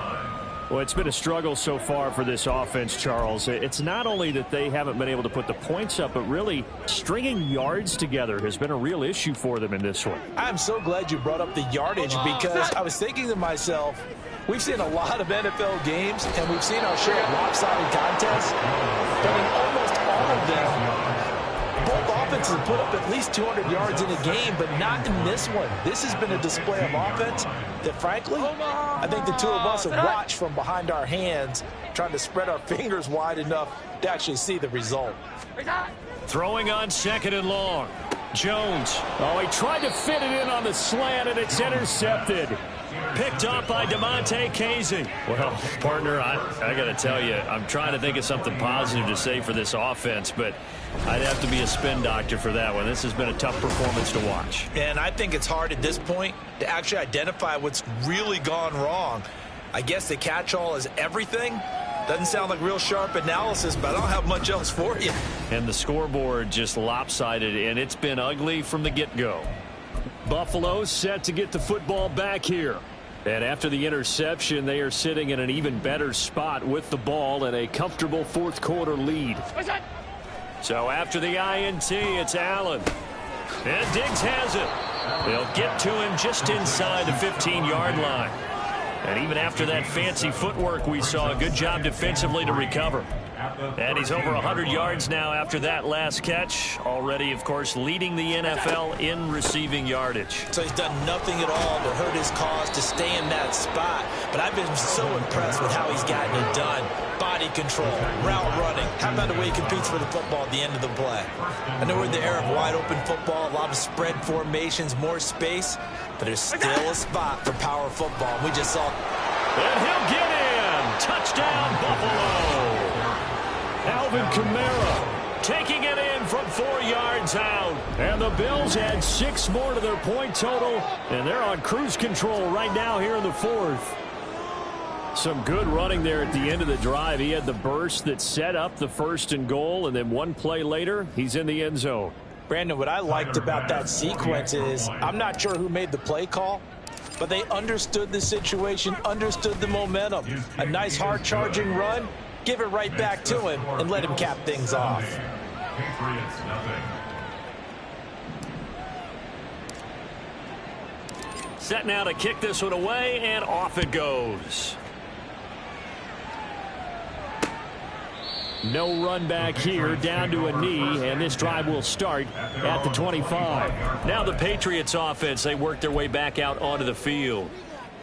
Well, it's been a struggle so far for this offense, Charles. It's not only that they haven't been able to put the points up, but really stringing yards together has been a real issue for them in this one. I'm so glad you brought up the yardage because I was thinking to myself, we've seen a lot of NFL games and we've seen our share of lopsided contests, but in almost all of them, both offenses have put up at least 200 yards in a game, but not in this one. This has been a display of offense that, frankly, I think the two of us have watched from behind our hands, trying to spread our fingers wide enough to actually see the result. Throwing on 2nd and long. Jones. Oh, he tried to fit it in on the slant, and it's intercepted. Picked up by DeMonte Casey. Well, partner, I got to tell you, I'm trying to think of something positive to say for this offense, but I'd have to be a spin doctor for that one. This has been a tough performance to watch. And I think it's hard at this point to actually identify what's really gone wrong. I guess the catch-all is everything. Doesn't sound like real sharp analysis, but I don't have much else for you. And the scoreboard just lopsided, and it's been ugly from the get-go. Buffalo set to get the football back here. And after the interception, they are sitting in an even better spot with the ball and a comfortable fourth quarter lead. So after the INT, it's Allen. And Diggs has it. They'll get to him just inside the 15-yard line. And even after that fancy footwork we saw, a good job defensively to recover. And he's over 100 yards now after that last catch. Already, of course, leading the NFL in receiving yardage. So he's done nothing at all to hurt his cause to stay in that spot. But I've been so impressed with how he's gotten it done. Body control, route running. How about the way he competes for the football at the end of the play? I know we're in the era of wide open football, a lot of spread formations, more space. But there's still a spot for power football. We just saw. And he'll get in. Touchdown, Buffalo. Alvin Kamara taking it in from 4 yards out. And the Bills add 6 more to their point total. And they're on cruise control right now here in the 4th. Some good running there at the end of the drive. He had the burst that set up the 1st and goal. And then one play later, he's in the end zone. Brandon, what I liked about that sequence is I'm not sure who made the play call, but they understood the situation, understood the momentum. A nice hard-charging run. Give it right back to him and let him cap things off. Patriots, nothing. Set now to kick this one away, and off it goes. No run back here, down to a knee, and this drive will start at the 25. Now the Patriots offense, they work their way back out onto the field.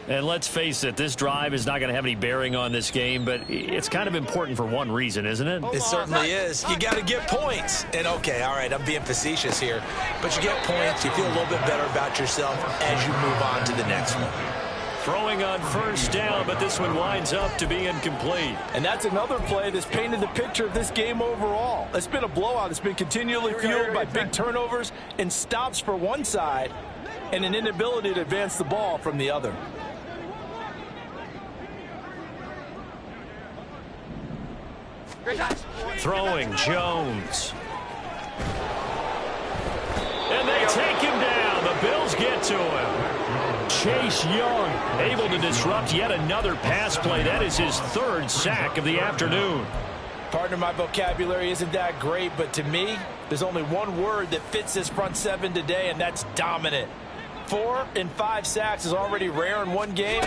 And let's face it, this drive is not going to have any bearing on this game, but it's kind of important for one reason, isn't it? It certainly is. You got to get points. And, okay, all right, I'm being facetious here. But you get points, you feel a little bit better about yourself as you move on to the next one. Throwing on 1st down, but this one winds up to be incomplete. And that's another play that's painted the picture of this game overall. It's been a blowout. It's been continually fueled by big turnovers and stops for one side and an inability to advance the ball from the other. Throwing Jones. And they take him down. The Bills get to him. Chase Young able to disrupt yet another pass play. That is his 3rd sack of the afternoon. Partner, my vocabulary isn't that great, but to me, there's only one word that fits this front 7 today, and that's dominant. 4 and 5 sacks is already rare in one game.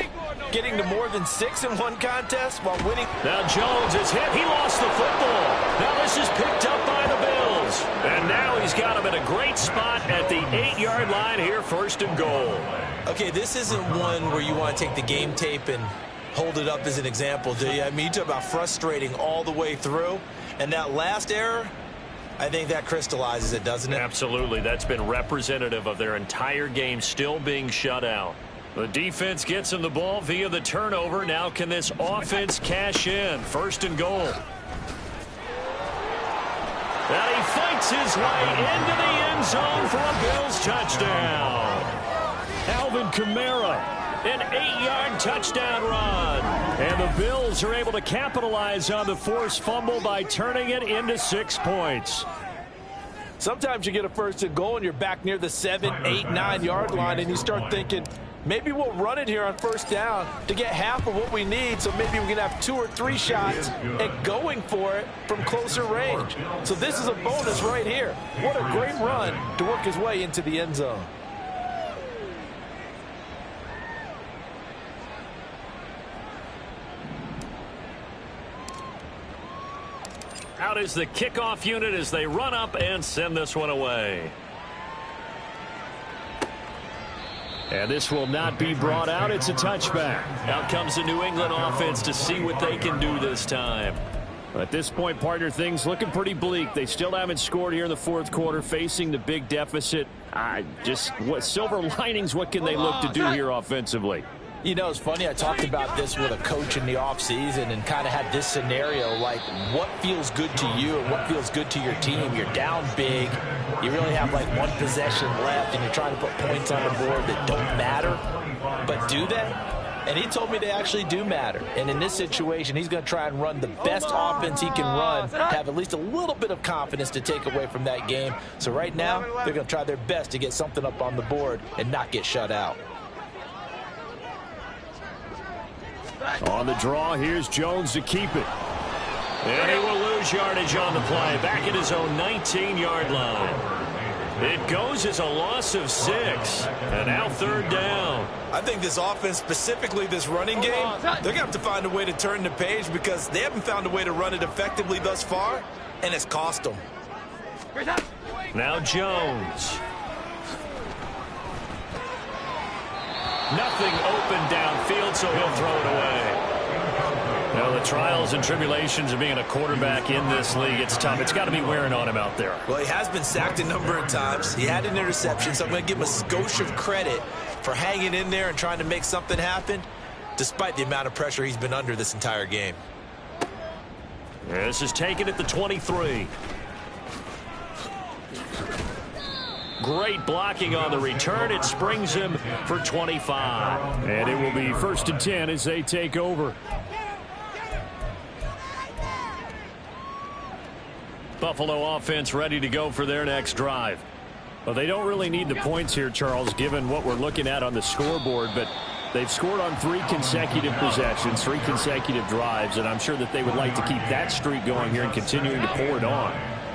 Getting to more than 6 in one contest while winning. Now Jones is hit. He lost the football. Now this is picked up by the Bills. And now he's got him in a great spot at the 8-yard line here, 1st and goal. Okay, this isn't one where you want to take the game tape and hold it up as an example, do you? I mean, you talk about frustrating all the way through. And that last error, I think that crystallizes it, doesn't it? Absolutely. That's been representative of their entire game still being shut out. The defense gets him the ball via the turnover. Now can this offense cash in? 1st and goal. And he fights his way into the end zone for a Bills touchdown. Alvin Kamara, an 8-yard touchdown run. And the Bills are able to capitalize on the forced fumble by turning it into 6 points. Sometimes you get a 1st and goal and you're back near the 7, 8, 9-yard line, and you start thinking, maybe we'll run it here on 1st down to get half of what we need, so maybe we can have 2 or 3 shots at going for it from closer range. So this is a bonus right here. What a great run to work his way into the end zone. Out is the kickoff unit as they run up and send this one away. And this will not be brought out. It's a touchback. Out comes the New England offense to see what they can do this time. At this point, partner, things looking pretty bleak. They still haven't scored here in the 4th quarter, facing the big deficit. What silver linings, what can they look to do here offensively? You know, it's funny, I talked about this with a coach in the offseason and kind of had this scenario, like what feels good to you and what feels good to your team. You're down big. You really have like 1 possession left and you're trying to put points on the board that don't matter. But do they? And he told me they actually do matter. And in this situation, he's going to try and run the best offense he can run, have at least a little bit of confidence to take away from that game. So right now, they're going to try their best to get something up on the board and not get shut out. On the draw, here's Jones to keep it. And he will lose yardage on the play. Back at his own 19-yard line. It goes as a loss of 6. And now 3rd down. I think this offense, specifically this running game, they're going to have to find a way to turn the page because they haven't found a way to run it effectively thus far, and it's cost them. Now Jones. Nothing open downfield, so he'll throw it away. Now, the trials and tribulations of being a quarterback in this league, it's tough. It's got to be wearing on him out there. Well, he has been sacked a number of times. He had an interception, so I'm going to give him a skosh of credit for hanging in there and trying to make something happen, despite the amount of pressure he's been under this entire game. This is taken at the 23. Great blocking on the return. It springs him for 25. And it will be 1st and 10 as they take over. Buffalo offense ready to go for their next drive. Well, they don't really need the points here, Charles, given what we're looking at on the scoreboard, but they've scored on 3 consecutive possessions, 3 consecutive drives, and I'm sure that they would like to keep that streak going here and continuing to pour it on.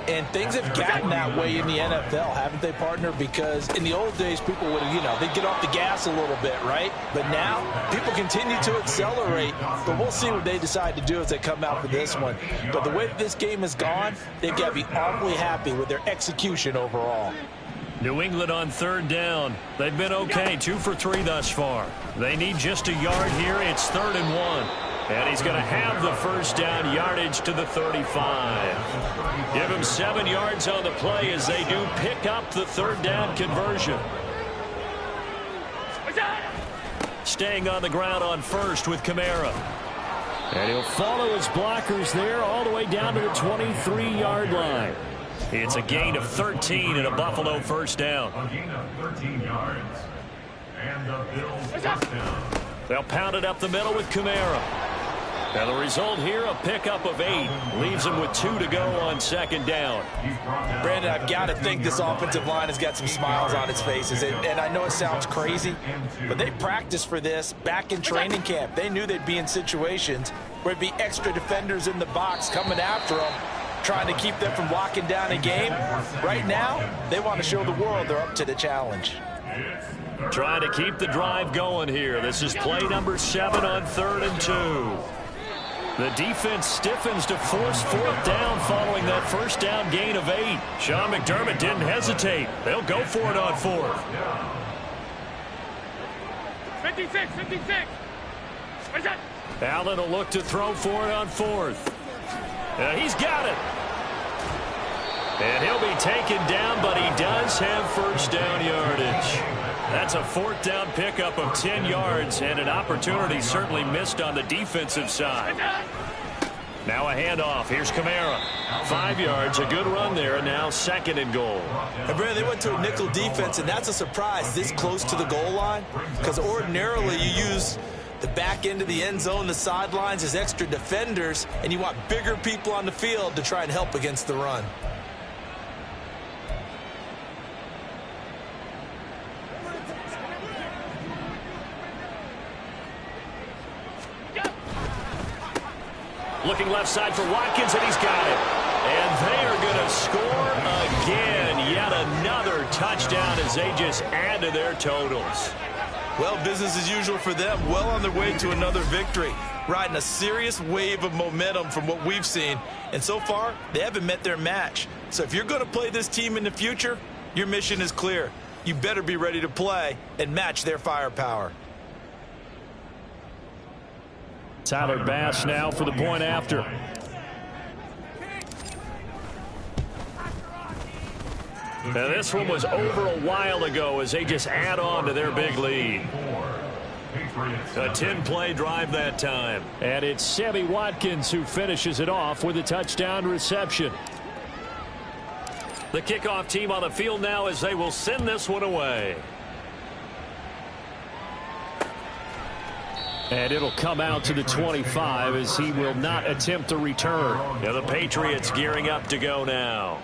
And things have gotten that way in the NFL, haven't they, partner? Because in the old days, people would, they'd get off the gas a little bit, right? But now, people continue to accelerate. But we'll see what they decide to do as they come out for this one. But the way that this game has gone, they've got to be awfully happy with their execution overall. New England on 3rd down. They've been okay, 2 for 3 thus far. They need just a yard here. It's 3rd and 1. And he's going to have the 1st down yardage to the 35. Give him 7 yards on the play as they do pick up the 3rd down conversion. Staying on the ground on 1st with Kamara. And he'll follow his blockers there all the way down to the 23-yard line. It's a gain of 13 and a Buffalo 1st down. A gain of 13 yards. And the Bills 1st down. They'll pound it up the middle with Kamara. And the result here, a pickup of 8. Leaves them with 2 to go on 2nd down. Brandon, I've got to think this offensive line has got some smiles on its faces. And I know it sounds crazy, but they practiced for this back in training camp. They knew they'd be in situations where there'd be extra defenders in the box coming after them, trying to keep them from locking down a game. Right now, they want to show the world they're up to the challenge. Trying to keep the drive going here. This is play number 7 on 3rd and 2. The defense stiffens to force 4th down following that 1st down gain of 8. Sean McDermott didn't hesitate. They'll go for it on 4th. 56, 56. Allen will look to throw for it on 4th. He's got it. And he'll be taken down, but he does have 1st down yardage. That's a 4th down pickup of 10 yards and an opportunity certainly missed on the defensive side. Now a handoff. Here's Kamara. 5 yards, a good run there, and now 2nd and goal. And Brandon, they went to a nickel defense, and that's a surprise this close to the goal line, because ordinarily you use the back end of the end zone, the sidelines as extra defenders, and you want bigger people on the field to try and help against the run. Looking left side for Watkins, and he's got it. And they are going to score again. Yet another touchdown as they just add to their totals. Well, business as usual for them. Well on their way to another victory. Riding a serious wave of momentum from what we've seen. And so far, they haven't met their match. So if you're going to play this team in the future, your mission is clear. You better be ready to play and match their firepower. Tyler Bass now for the point after. Now this one was over a while ago as they just add on to their big lead. A 10-play drive that time. And it's Sammy Watkins who finishes it off with a touchdown reception. The kickoff team on the field now as they will send this one away. And it'll come out to the 25 as he will not attempt a return. Now the Patriots gearing up to go now.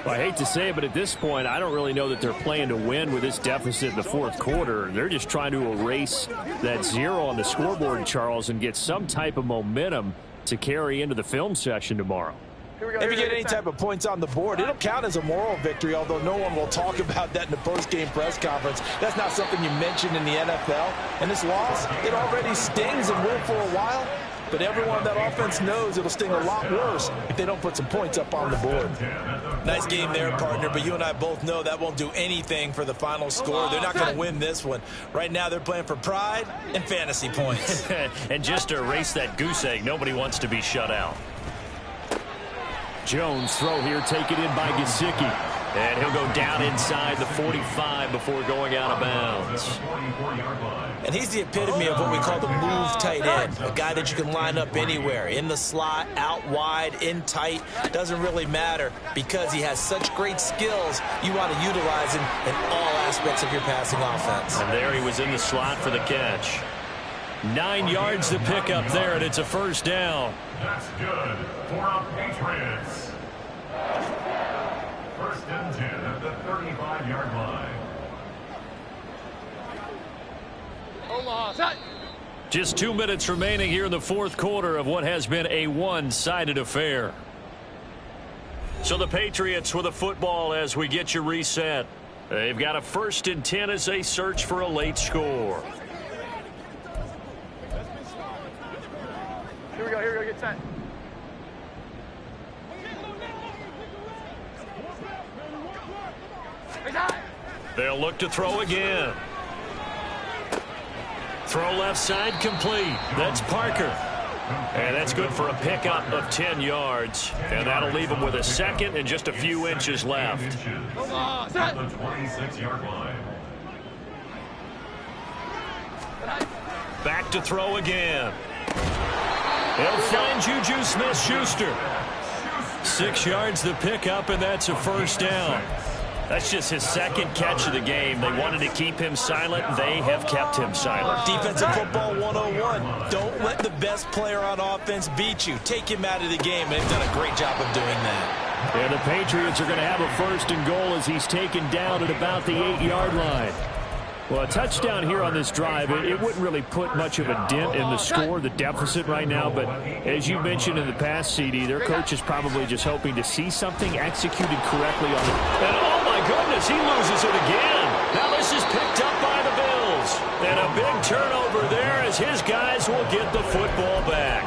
Well, I hate to say it, but at this point, I don't really know that they're playing to win with this deficit in the 4th quarter. They're just trying to erase that 0 on the scoreboard, Charles, and get some type of momentum to carry into the film session tomorrow. If you get any type of points on the board, it'll count as a moral victory, although no one will talk about that in the post-game press conference. That's not something you mentioned in the NFL. And this loss, it already stings and will for a while. But everyone on that offense knows it'll sting a lot worse if they don't put some points up on the board. Nice game there, partner, but you and I both know that won't do anything for the final score. They're not going to win this one. Right now, they're playing for pride and fantasy points. And just to erase that goose egg, nobody wants to be shut out. Jones throw here, taken in by Gesicki. And he'll go down inside the 45 before going out of bounds. And he's the epitome of what we call the move tight end, a guy that you can line up anywhere, in the slot, out wide, in tight. Doesn't really matter because he has such great skills. You want to utilize him in all aspects of your passing offense. And there he was in the slot for the catch. 9 yards to pick up there, and it's a first down. That's good for our Patriots. First and 10 at the 35-yard line. Just 2 minutes remaining here in the fourth quarter of what has been a one-sided affair. So the Patriots with a football as we get you reset. They've got a 1st and 10 as they search for a late score. Here we go, get set. They'll look to throw again. Throw left side complete. That's Parker. And that's good for a pickup of 10 yards. And that'll leave him with a second and just a few inches left. At the 26-yard line. Back to throw again. They'll find Juju Smith-Schuster. 6 yards the pickup, and that's a first down. That's just his second catch of the game. They wanted to keep him silent. They have kept him silent. Defensive football 101. Don't let the best player on offense beat you. Take him out of the game, and they've done a great job of doing that. And the Patriots are going to have a 1st and goal as he's taken down at about the 8-yard line. Well, a touchdown here on this drive, it wouldn't really put much of a dent in the score, the deficit right now. But as you mentioned in the past, CD, their coach is probably just hoping to see something executed correctly on the... And oh my goodness, he loses it again. Now this is picked up by the Bills. And a big turnover there as his guys will get the football back.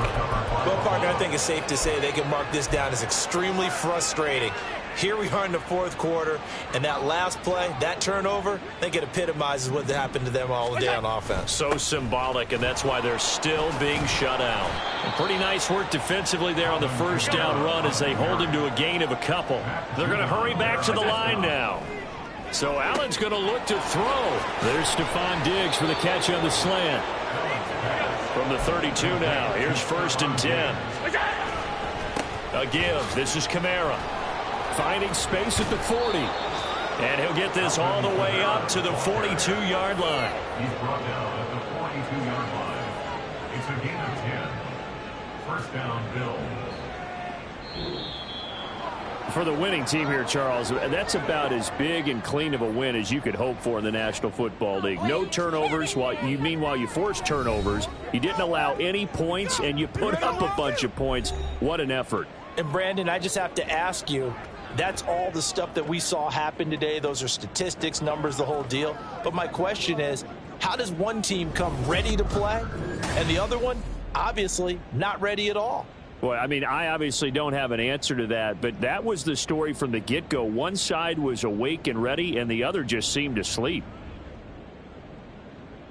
Well, partner, I think it's safe to say they can mark this down as extremely frustrating. Here we are in the fourth quarter, and that last play, that turnover, I think it epitomizes what happened to them all day on offense. So symbolic, and that's why they're still being shut out. And pretty nice work defensively there on the first down run as they hold him to a gain of a couple. They're going to hurry back to the line now. So Allen's going to look to throw. There's Stephon Diggs for the catch on the slant. From the 32 now, here's 1st and 10. A give. This is Kamara. Finding space at the 40. And he'll get this all the way up to the 42-yard line. He's brought down at the 42-yard line. It's a gain of 10. First down, Bills. For the winning team here, Charles, that's about as big and clean of a win as you could hope for in the National Football League. No turnovers. Meanwhile, you forced turnovers. You didn't allow any points, and you put up a bunch of points. What an effort. And, Brandon, I just have to ask you, that's all the stuff that we saw happen today. Those are statistics, numbers, the whole deal. But my question is, how does one team come ready to play and the other one, obviously, not ready at all? Well, I mean, I obviously don't have an answer to that, but that was the story from the get-go. One side was awake and ready, and the other just seemed to sleep.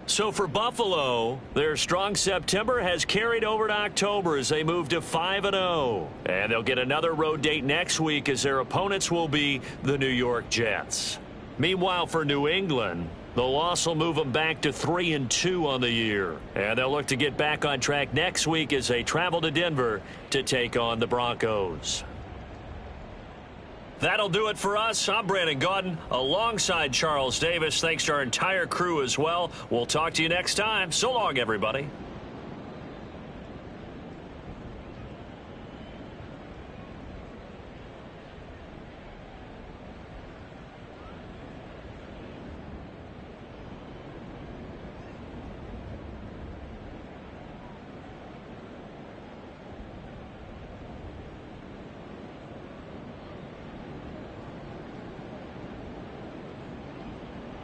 So for Buffalo, their strong September has carried over to October as they move to 5-0. And they'll get another road date next week as their opponents will be the New York Jets. Meanwhile, for New England, the loss will move them back to 3-2 on the year. And they'll look to get back on track next week as they travel to Denver to take on the Broncos. That'll do it for us. I'm Brandon Gaudin alongside Charles Davis. Thanks to our entire crew as well. We'll talk to you next time. So long, everybody.